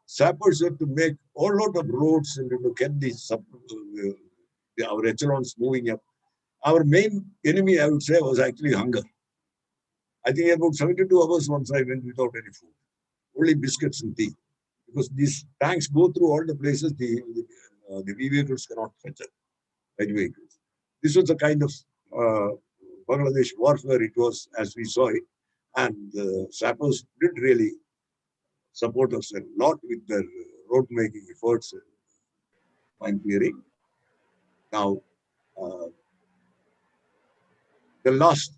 sappers had to make a lot of roads and to get our echelons moving up. Our main enemy, I would say, was actually hunger. I think about 72 hours once I went without any food, only biscuits and tea, because these tanks go through all the places the vehicles cannot fetch it, light vehicles. This was the kind of Bangladesh warfare it was as we saw it, and the sappers did really support us a lot with their road making efforts and mine clearing. Now, the last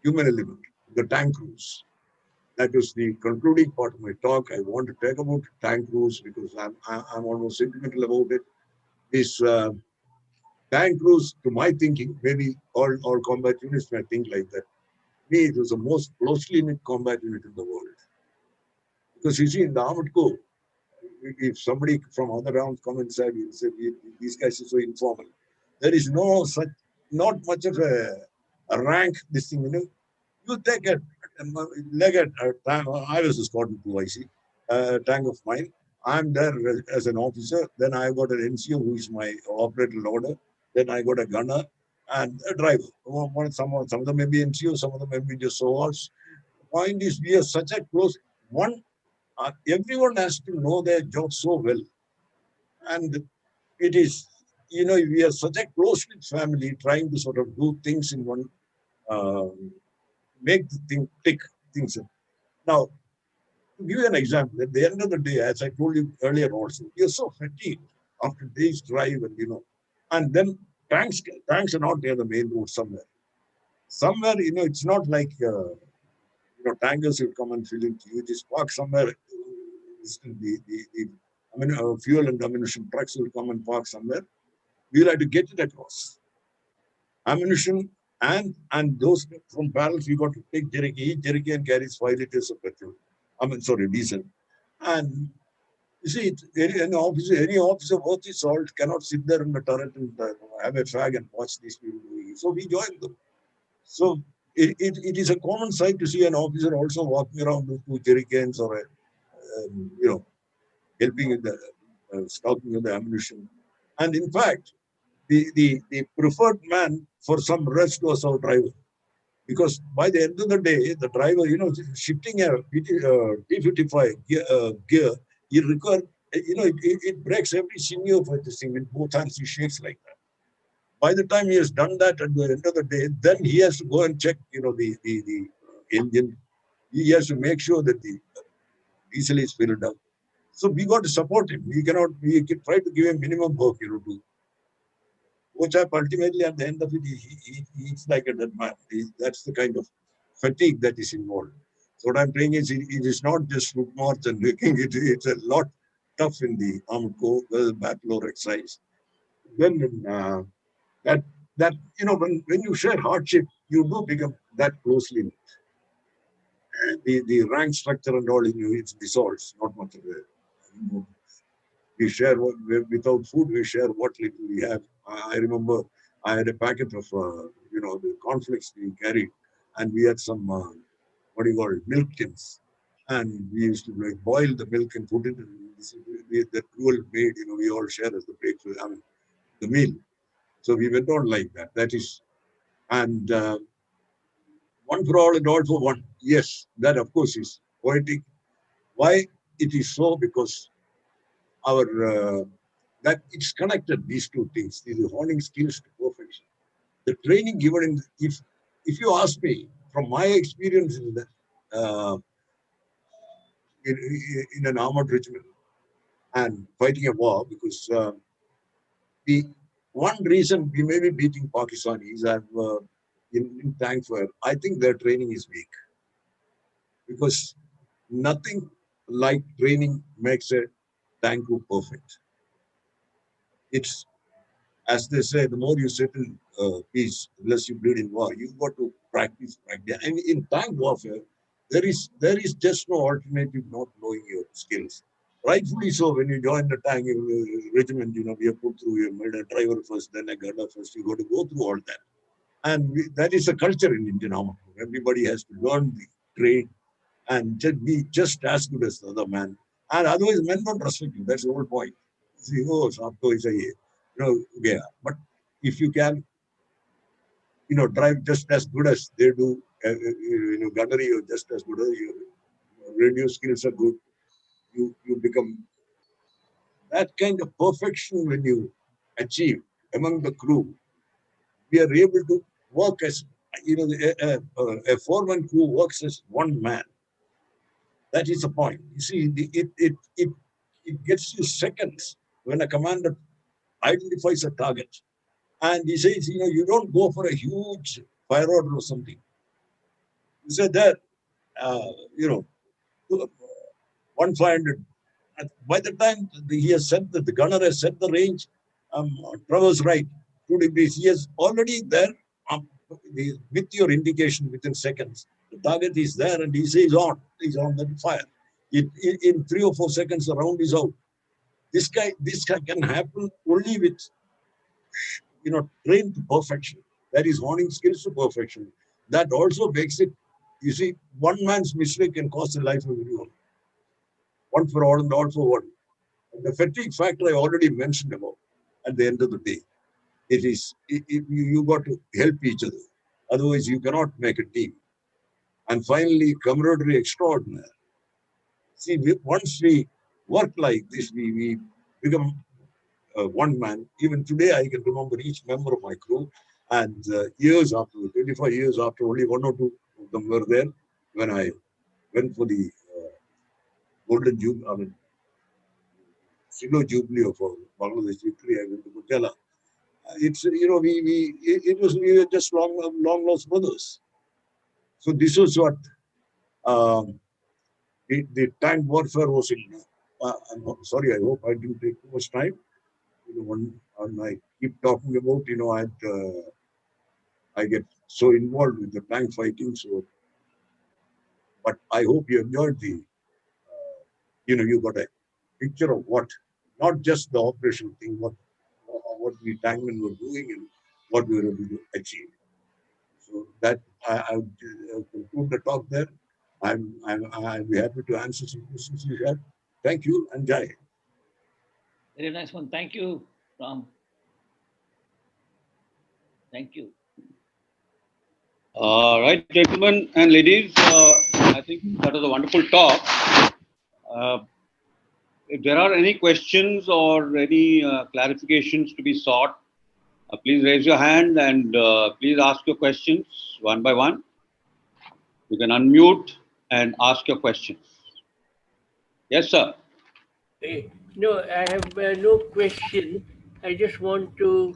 human element, the tank crews. That is the concluding part of my talk. I want to talk about tank crews because I'm almost sentimental about it. These tank crews, to my thinking, maybe all combat units might think like that. me, it was the most closely knit combat unit in the world. Because you see, in the Armored Corps, if somebody from other rounds come inside, you say, these guys are so informal. There is no such, not much of a rank, this thing, you know. You take a leg at a tank. I was a Squadron 2IC, a tank of mine. I'm there as an officer. Then I got an NCO who is my operator loader. Then I got a gunner and a driver. Some of them may be NCO, some of them may be just SOAS. Point is, we are such a close one. Everyone has to know their job so well. And it is, you know, we are such a close-knit family trying to sort of do things in one, make the thing tick things. Now, to give you an example, at the end of the day, as I told you earlier also, you're so fatigued after days drive and, you know, and then tanks are not near the main road somewhere. Somewhere, you know, it's not like, you know, tankers will come and fill into you. Just park somewhere. Fuel and ammunition trucks will come and park somewhere. We'll have to get it across. Ammunition and those from barrels, we got to take jerrycan. Each jerrycan carries 5 liters of petrol. Diesel. And you see, any officer worth his salt cannot sit there in the turret and have a fag and watch these people doing it. So we joined them. So it is a common sight to see an officer also walking around with 2 jerrycans or you know, helping in the stocking of the ammunition. And in fact, the preferred man for some rest was our driver. Because by the end of the day, the driver, you know, shifting a T55 gear, you require, you know, it breaks every sinew for this thing. With both hands, he shakes like that. By the time he has done that at the end of the day, then he has to go and check, you know, the engine. He has to make sure that the diesel is filled up. So we got to support him. We can try to give him minimum work, you know, to which ultimately at the end of it, he's like a dead man. That's the kind of fatigue that is involved. So what I'm saying is, it is not just route march and making it. It's a lot tough in the Armored Corps, battle or exercise. Then that you know, when you share hardship, you do become that closely. The rank structure and all in you, it dissolves. Not much of a. We share without food. We share what little we have. I remember I had a packet of you know, the conflicts we carried, and we had some what do you call it, milk tins, and we used to like boil the milk and put it in the cruel made. You know, we all share as the breakfast. I mean, the meal. So we went on like that. That is, and one for all and all for one. Yes, that of course is poetic. Why it is so? Because our that it's connected, these two things, the honing skills to perfection. The training given if you ask me from my experience in the, uh, in an armored regiment and fighting a war, because the one reason we may be beating Pakistanis and in tank fire, I think their training is weak, because nothing like training makes a tank crew perfect. It's, as they say, the more you settle peace, the less you bleed in war. You've got to practice. And in tank warfare, there is just no alternative not knowing your skills. Rightfully so, when you join the tank regiment, you know, we are put through, you made a driver first, then a gunner first. You got to go through all that. And that is a culture in Indian Army. Everybody has to learn the trade and just be just as good as the other man. And otherwise, men don't respect you. That's the whole point. See, oh, Sapto is a, you know, yeah. But if you can, you know, drive just as good as they do, you know, gunnery, you're just as good as you. Radio skills are good. You become that kind of perfection when you achieve among the crew. We are able to work as, you know, a foreman crew works as one man. That is the point. You see, it gets you seconds when a commander identifies a target. And he says, you know, you don't go for a huge fire order or something. You say that, you know, 1,500. By the time he has set the gunner has set the range, traverse right, 2 degrees, he is already there with your indication within seconds, the target is there and he says he's on the fire. In 3 or 4 seconds, the round is out. This guy can happen only with, trained to perfection. That is honing skills to perfection. That also makes it, you see, one man's mistake can cost the life of everyone. One for all and all for one. And the fatigue factor I already mentioned about at the end of the day. You got to help each other. Otherwise, you cannot make a team. And finally, camaraderie extraordinary. See, once we work like this, we become one man. Even today, I can remember each member of my crew. And years after, 25 years after, only 1 or 2 of them were there when I went for the Golden Jubilee, Silver Jubilee of Bangladesh victory. I went to Kutela. We were just long lost brothers. So this was what the tank warfare was in. I'm sorry, I hope I didn't take too much time. When I keep talking about, I get so involved with the tank fighting. So, but I hope you enjoyed you got a picture of what, not just the operation thing, what the tankmen were doing and what we were able to achieve. So that I would conclude the talk there. I'll be happy to answer some questions you have. Thank you and Jai. Very nice one. Thank you, Ram. Thank you. Right, gentlemen and ladies, I think that was a wonderful talk. If there are any questions or any clarifications to be sought, please raise your hand and please ask your questions one by one. You can unmute and ask your questions. Yes, sir. No, I have no question. I just want to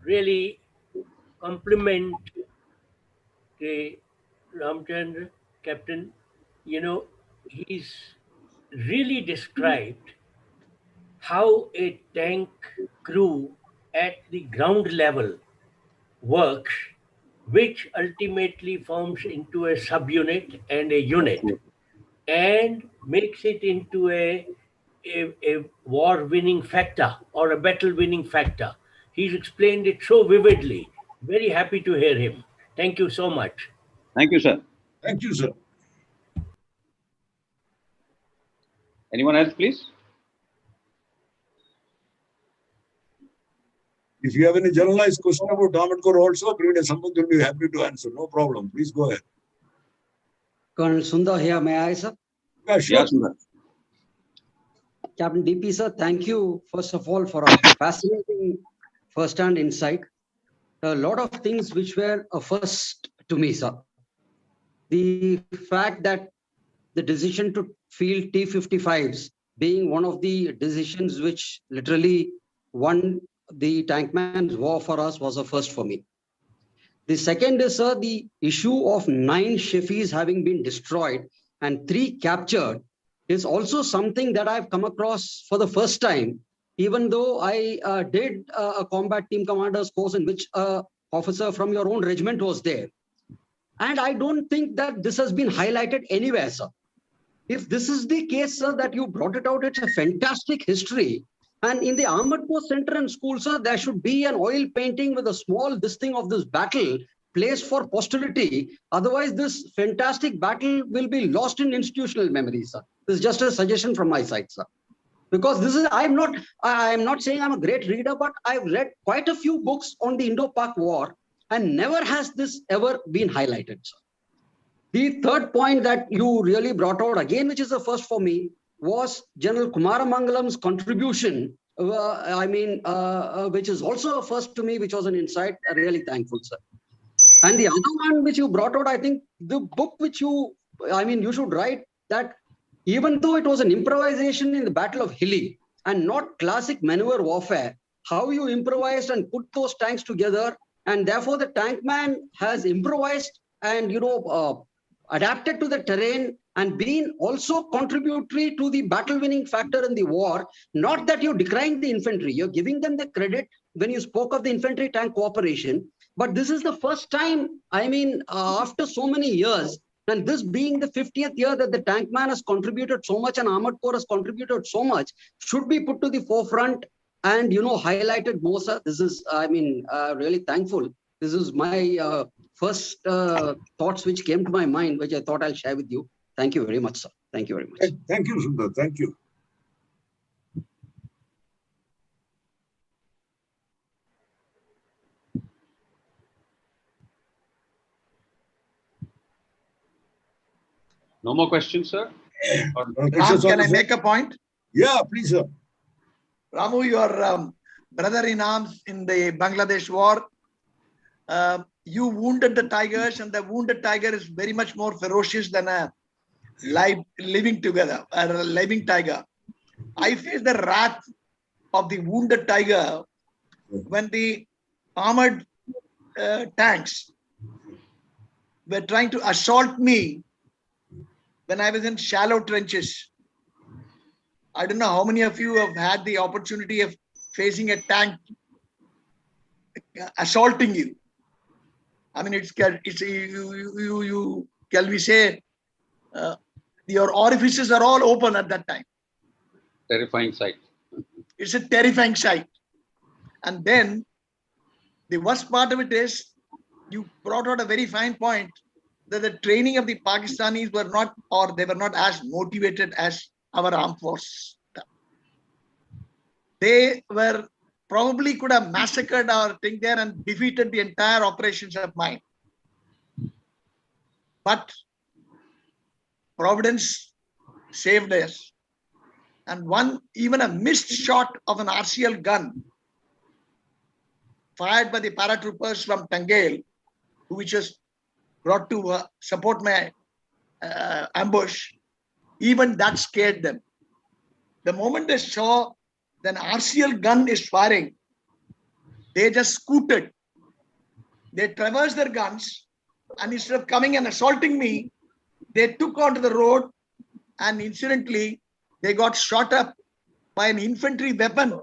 really compliment the Ramchandra, Captain. He's really described how a tank crew at the ground level works, which ultimately forms into a subunit and a unit and makes it into a war-winning factor or a battle-winning factor. He's explained it so vividly. Very happy to hear him. Thank you so much. Thank you, sir. Thank you, sir. Anyone else, please? If you have any generalized question about Armored Corps also, Brigadier Sampath will be happy to answer. No problem. Please go ahead. Colonel Sundar here, may I, sir? Yeah, sure. Yes, sir. Captain DP, sir, thank you, first of all, for a fascinating first-hand insight. A lot of things which were a first to me, sir. The fact that the decision to field T-55s being one of the decisions which literally won the tankman's war for us was a first for me. The second is, sir, the issue of 9 Sheffys having been destroyed and 3 captured is also something that I've come across for the first time, even though I did a combat team commander's course in which an officer from your own regiment was there. And I don't think that this has been highlighted anywhere, sir. If this is the case, sir, that you brought it out, it's a fantastic history. And in the Armored Force Center and School, sir, there should be an oil painting with a small thing of this battle placed for posterity. Otherwise, this fantastic battle will be lost in institutional memory, sir. This is just a suggestion from my side, sir. Because this is, I'm not saying I'm a great reader, but I've read quite a few books on the Indo-Pak War, and never has this ever been highlighted, sir. The third point that you really brought out again, which is the first for me, was General Kumaramangalam's contribution, which is also a first to me, which was an insight. I'm really thankful, sir. And the other one which you brought out, I think the book which you should write that even though it was an improvisation in the Battle of Hilly and not classic maneuver warfare, how you improvised and put those tanks together, and therefore the tankman has improvised and adapted to the terrain and been also contributory to the battle-winning factor in the war. Not that you're decrying the infantry, you're giving them the credit when you spoke of the infantry tank cooperation. But this is the first time, I mean, after so many years, and this being the 50th year that the tank man has contributed so much and Armored Corps has contributed so much, should be put to the forefront and, highlighted more, sir. This is, I mean, really thankful. This is my first thoughts which came to my mind, which I thought I'll share with you. Thank you very much, sir. Thank you very much. Thank you, Sundar. Thank you. No more questions, sir? Ram, can I make a point? Yeah, please, sir. Ramu, your brother in arms in the Bangladesh war, you wounded the tigers, and the wounded tiger is very much more ferocious than a living tiger. I face the wrath of the wounded tiger when the armored tanks were trying to assault me when I was in shallow trenches. I don't know how many of you have had the opportunity of facing a tank assaulting you. I mean, you can we say your orifices are all open at that time. Terrifying sight. It's a terrifying sight. And then the worst part of it is you brought out a very fine point that the training of the Pakistanis were not, or they were not as motivated as our armed forces. They were probably could have massacred our thing there and defeated the entire operations of mine. But Providence saved us. And even a missed shot of an RCL gun fired by the paratroopers from Tangail, which was brought to support my ambush, even that scared them. The moment they saw that an RCL gun is firing, they just scooted. They traversed their guns, and instead of coming and assaulting me, they took onto the road, and incidentally, they got shot up by an infantry weapon,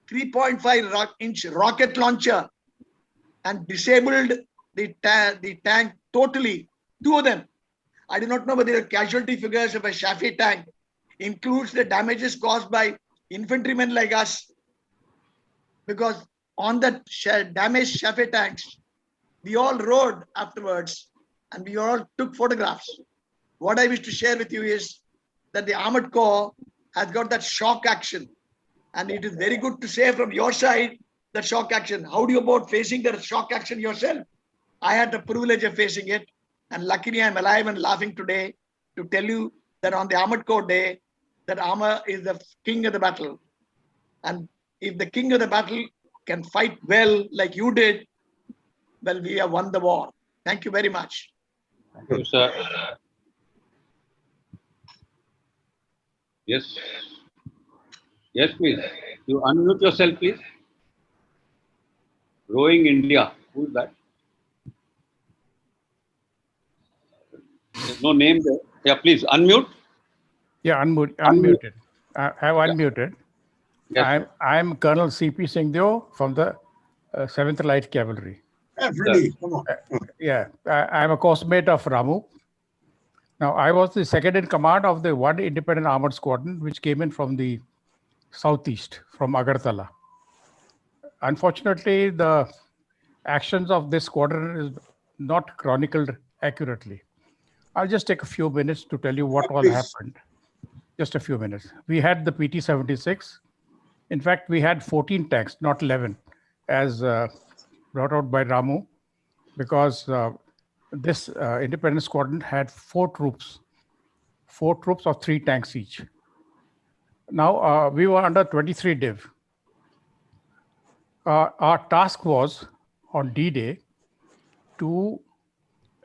3.5-inch rocket launcher, and disabled the tank totally. Two of them. I do not know whether the casualty figures of a Shafi tank includes the damages caused by infantrymen like us, because on that damaged Shafi tanks, we all rode afterwards and we all took photographs. What I wish to share with you is that the Armored Corps has got that shock action, and it is very good to say from your side that shock action. How do you about facing the shock action yourself? I had the privilege of facing it, and luckily I'm alive and laughing today to tell you that on the Armored Corps Day, that armor is the king of the battle. And if the king of the battle can fight well like you did, well, we have won the war. Thank you very much. Thank you, sir. Yes. Yes, please. You unmute yourself, please. Rowing India. Who is that? There's no name there. Yeah, please unmute. Yeah, unmuted. I have unmuted. Yes. I'm Colonel C.P. Singhdeo from the 7th Light Cavalry. Really, come on. Yeah, I'm a coursemate of Ramu. Now, I was the second in command of the one independent armored squadron, which came in from the southeast, from Agartala. Unfortunately, the actions of this squadron is not chronicled accurately. I'll just take a few minutes to tell you what all happened. Just a few minutes. We had the PT-76. In fact, we had 14 tanks, not 11, as brought out by Ramu, because this independent squadron had 4 troops of 3 tanks each. Now, we were under 23 Div. Our task was, on D-Day, to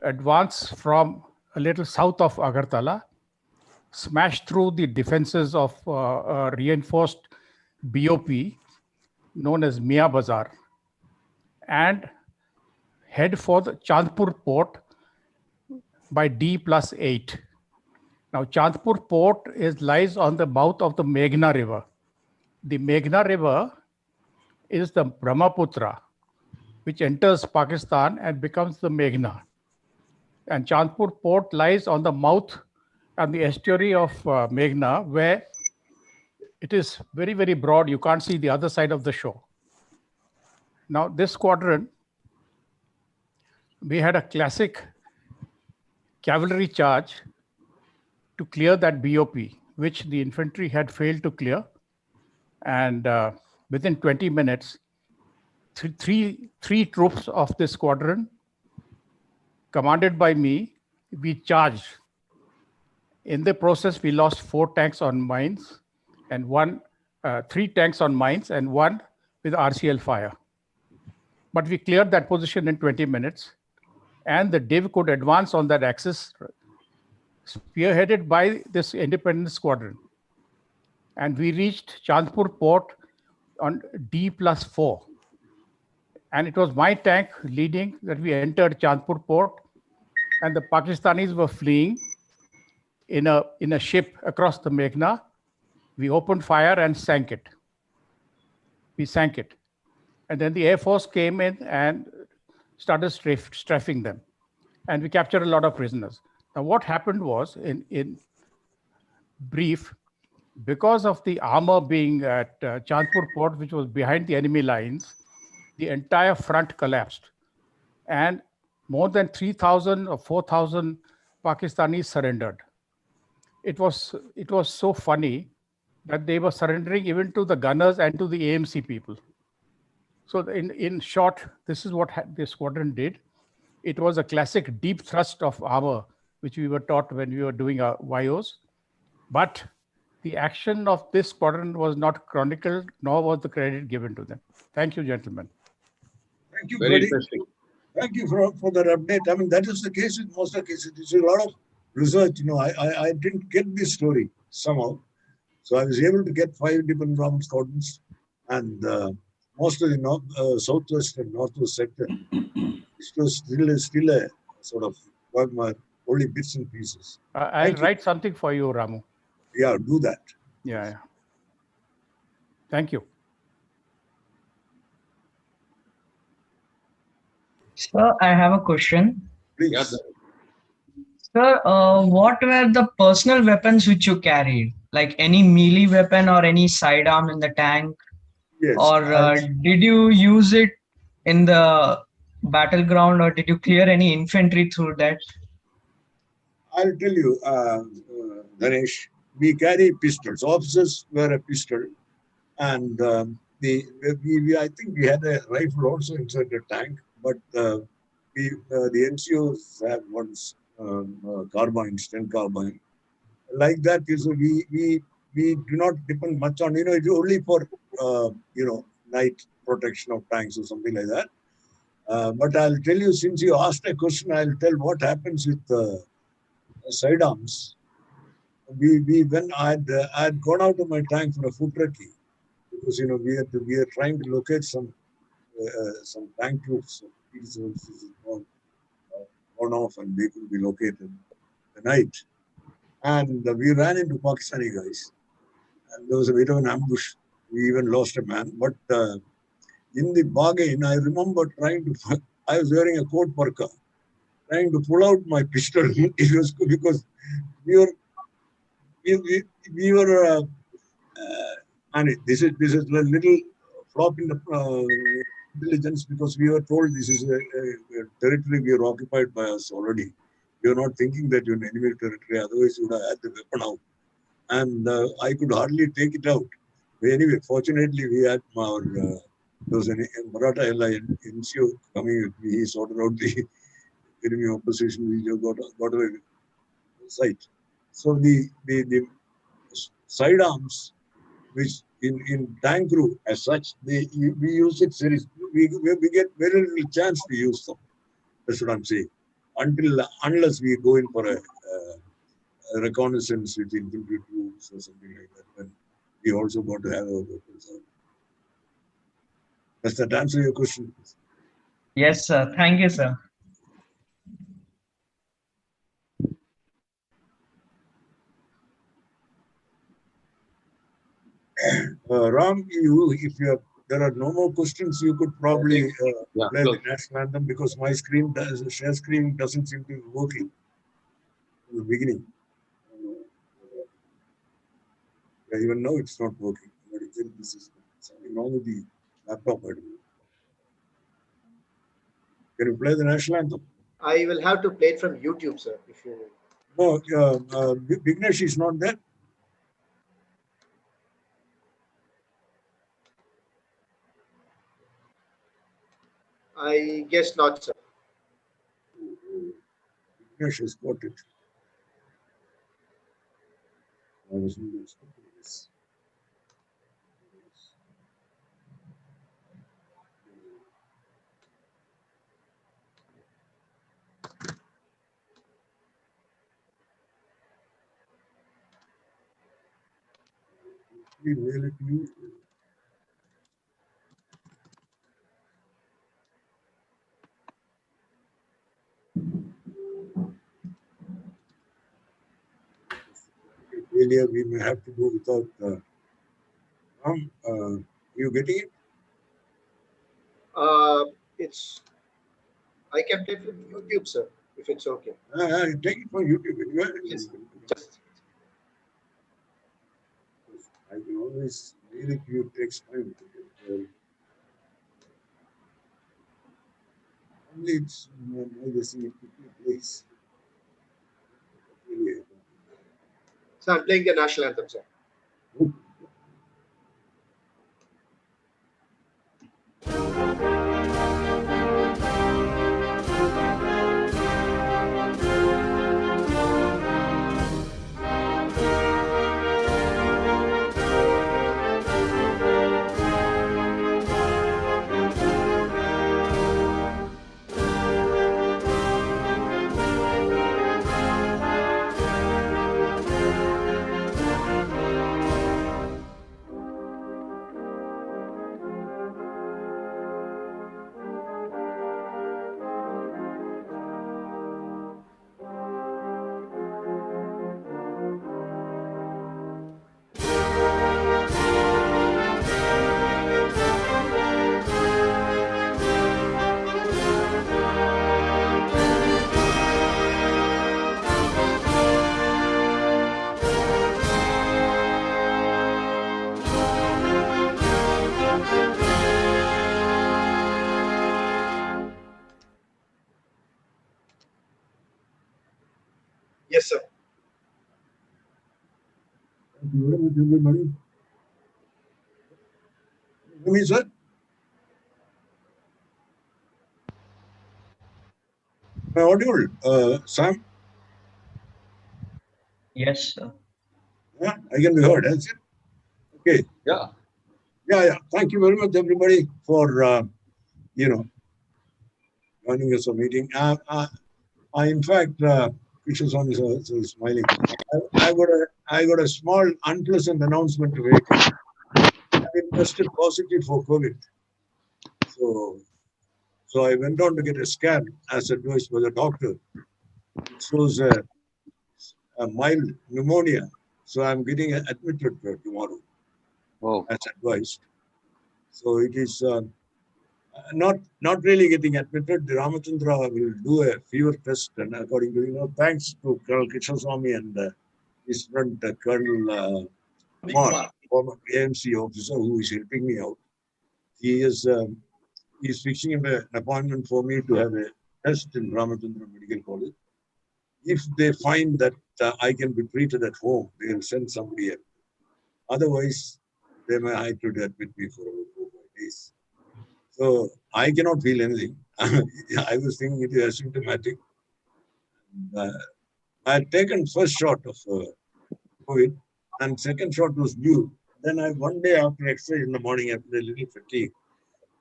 advance from a little south of Agartala, smash through the defenses of a reinforced BOP known as Mia Bazar, and head for the Chandpur port by D+8. Now, Chandpur port lies on the mouth of the Meghna River. The Meghna River is the Brahmaputra which enters Pakistan and becomes the Meghna. And Chandpur port lies on the mouth and the estuary of Meghna, where it is very, very broad. You can't see the other side of the shore. Now, this squadron, we had a classic cavalry charge to clear that BOP, which the infantry had failed to clear. And within 20 minutes, three troops of this squadron, commanded by me, we charged. In the process, we lost 4 tanks on mines and 3 tanks on mines and 1 with RCL fire. But we cleared that position in 20 minutes, and the Div could advance on that axis, spearheaded by this independent squadron. And we reached Chandpur port on D+4. And it was my tank leading that we entered Chandpur port, and the Pakistanis were fleeing in a ship across the Meghna. We opened fire and sank it. We sank it. And then the Air Force came in and started strafing them. And we captured a lot of prisoners. Now, what happened was, in brief, because of the armor being at Chandpur port, which was behind the enemy lines, the entire front collapsed. And more than 3,000 or 4,000 Pakistanis surrendered. It was so funny that they were surrendering even to the gunners and to the AMC people. So in short, this is what the squadron did. It was a classic deep thrust of armor, which we were taught when we were doing our YOs. But the action of this squadron was not chronicled, nor was the credit given to them. Thank you, gentlemen. Thank you. Very interesting. Thank you for that update. I mean, that is the case with most of the cases. There's a lot of research. I didn't get this story somehow. So I was able to get 5 different armed squadrons, and most of the southwest and northwest sector. It was still a sort of quagmire, only bits and pieces. I'll write something for you, Ramu. Yeah, do that. Yeah. Thank you. Sir, I have a question. Please. Yeah, Sir, what were the personal weapons which you carried? Like any melee weapon or any sidearm in the tank? Yes. Or did you use it in the battleground, or did you clear any infantry through that? I'll tell you, Ganesh, we carry pistols. Officers wear a pistol, and I think we had a rifle also inside the tank, but the NCOs have ones carbines, 10 carbine. Like that, we do not depend much on, it's only for, night protection of tanks or something like that. But I'll tell you, since you asked a question, I'll tell what happens with sidearms. When I had gone out of my tank for a foot recce, because we are trying to locate some tank troops, gone off, and they could be located the night. And we ran into Pakistani guys, and there was a bit of an ambush. We even lost a man, but in the bargain, I remember I was wearing a coat parka, trying to pull out my pistol. It was because we were, and this is a little flop in the intelligence, because we were told this is a territory we are occupied by us already. We are not thinking that you're in enemy territory, otherwise you would have had the weapon out. And I could hardly take it out. But anyway, fortunately, we had there was a Maratha LI NCO coming with me. He sorted out the enemy opposition. We just got away with sight. So the sidearms, which in tank crew as such, we use it seriously. We get very little chance to use them. That's what I'm saying. Unless we go in for a reconnaissance with infantry troops or something like that, then we also got to have our weapons out. Does that answer your question? Yes, sir. Thank you, sir. Ram, if you have there are no more questions, you could probably Yeah, play close. the national anthem because my screen, share screen doesn't seem to be working in the beginning. Even now it's not working. But this is something wrong with the laptop. I don't know. Can you play the national anthem? I will have to play it from YouTube, sir. If you. No, Vignesh is not there. I guess not, sir. Vignesh has got it. I was not expecting this. We mail it to you. Failure, we may have to go without. You getting it? It's. I can play from YouTube, sir, if it's okay. Take it from YouTube. Yes. Just. I can always mail it to you. It takes time. Only it's my guessing it could be a place. So I'm playing the national anthem, sir. Yes, sir. Thank you very much, everybody. Hear me, sir? Am I audible, Sam? Yes, sir. Yeah, I can be heard. That's it. Okay. Yeah. Yeah. Thank you very much, everybody, for joining us on meeting. In fact, Krishna Swami is smiling. I got a small unpleasant announcement to make. I've been tested positive for COVID. So I went on to get a scan as advised by the doctor. It shows a mild pneumonia. So I'm getting admitted tomorrow as advised. So it is not really getting admitted. The Ramachandra will do a fever test, and according to thanks to Colonel Krishna Swami and his friend Colonel Kumar, former AMC officer who is helping me out. He is he's fixing an appointment for me to have a test in Ramachandra Medical College. If they find that I can be treated at home, they will send somebody else. Otherwise, they may have to admit me for about 4 or 5 days. So I cannot feel anything. I was thinking it is asymptomatic. I had taken first shot of COVID, and second shot was due. Then one day after exercise in the morning, I felt a little fatigue.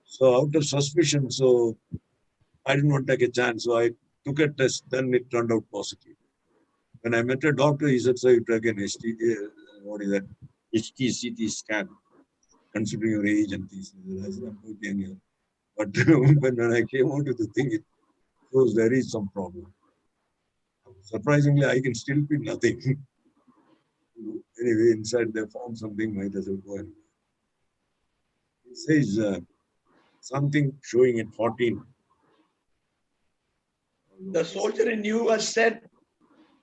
So out of suspicion, so I didn't want to take a chance. So I took a test. Then it turned out positive. When I met a doctor, he said, "So you take an HT-CT scan, considering your age and things." I said, "I'm quite young here." But when I came out of the thing, it shows there is some problem. Surprisingly, I can still feel nothing. Anyway, inside they found something, might as well go and It says something showing at 14. The soldier in you has said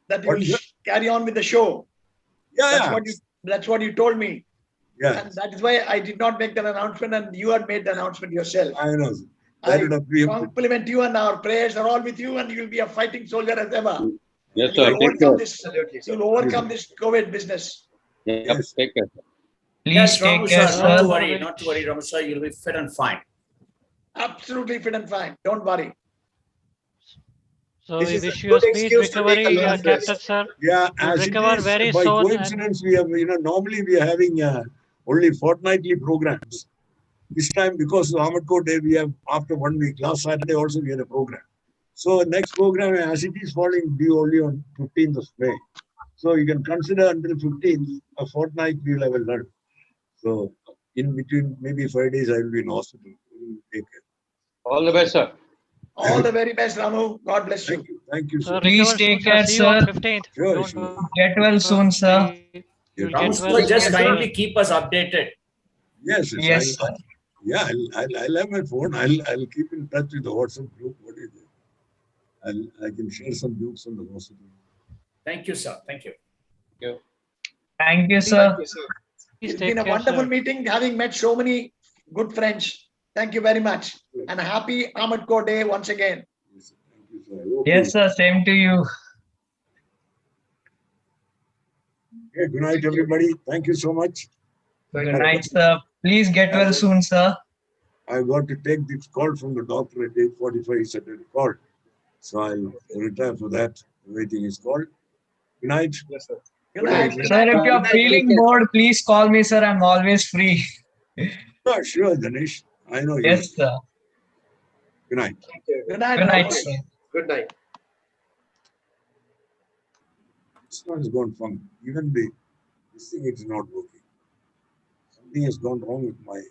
that you What will is it? carry on with the show. Yeah, That's yeah. what you told me. Yeah, And that is why I did not make that announcement, and you had made the announcement yourself. I know. That I would have preempted. compliment you, and our prayers are all with you, and you will be a fighting soldier as ever. Yes, And you sir. will Take care. overcome this. You will overcome this COVID business. Yep, Yes. take care. Please Yes, take Ramu care, sir, not to sir. worry, not to worry, Ramu sir, you'll be fit and fine. Absolutely fit and fine. Don't worry. So This we is a wish you a good speed excuse to take a recovery, long Captain rest. sir. Yeah, You'll as it recover is, very by soon. coincidence, we have, normally we are having only fortnightly programs. This time, because of Armoured Core Day, we have after 1 week. Last Saturday also we had a program. So next program, as it is falling due only on 15th of May. So you can consider until 15th, a fortnight we will have a lunch. So in between, maybe 5 days, I will be in hospital. Take care. All the best, sir. All the very best, Ramu. God bless you. Thank you. Thank you, So sir. Please recover take soon, sir. care, See you on sir. 15th. Sure, Don't sure. Get well soon, sir. worry. You'll Yes. Ramu get sir, well just soon, kindly sir. keep us updated. Yes, Yes, sir. yeah, I'll have my phone. I'll keep in touch with the WhatsApp group. What is it? I can share some jokes on the WhatsApp group. Thank you, sir. Thank you. Thank you, Thank sir. you, sir. Please It's take been a care, wonderful sir. meeting, having met so many good friends. Thank you very much. And a happy Armoured Core Day once again. Yes, sir. Thank you, sir. I hope Yes, sir. Same to you. Okay, good night, everybody. Thank you so much. Good night, sir. Please get well soon, sir. I got to take this call from the doctor at 8:45. He said a call. So I'll retire for that. Waiting is called. Good night. Yes, sir. Good night. Sir, Good Sir, night. if you're Take feeling care. bored, please call me, sir. I'm always free. Yeah, sure, Ganesh. I know you. Yes, sir. Good night. Thank you. Good night. Good night, Ramu. sir. Good night. This one has gone funky. Even this thing is not working. Something has gone wrong with my.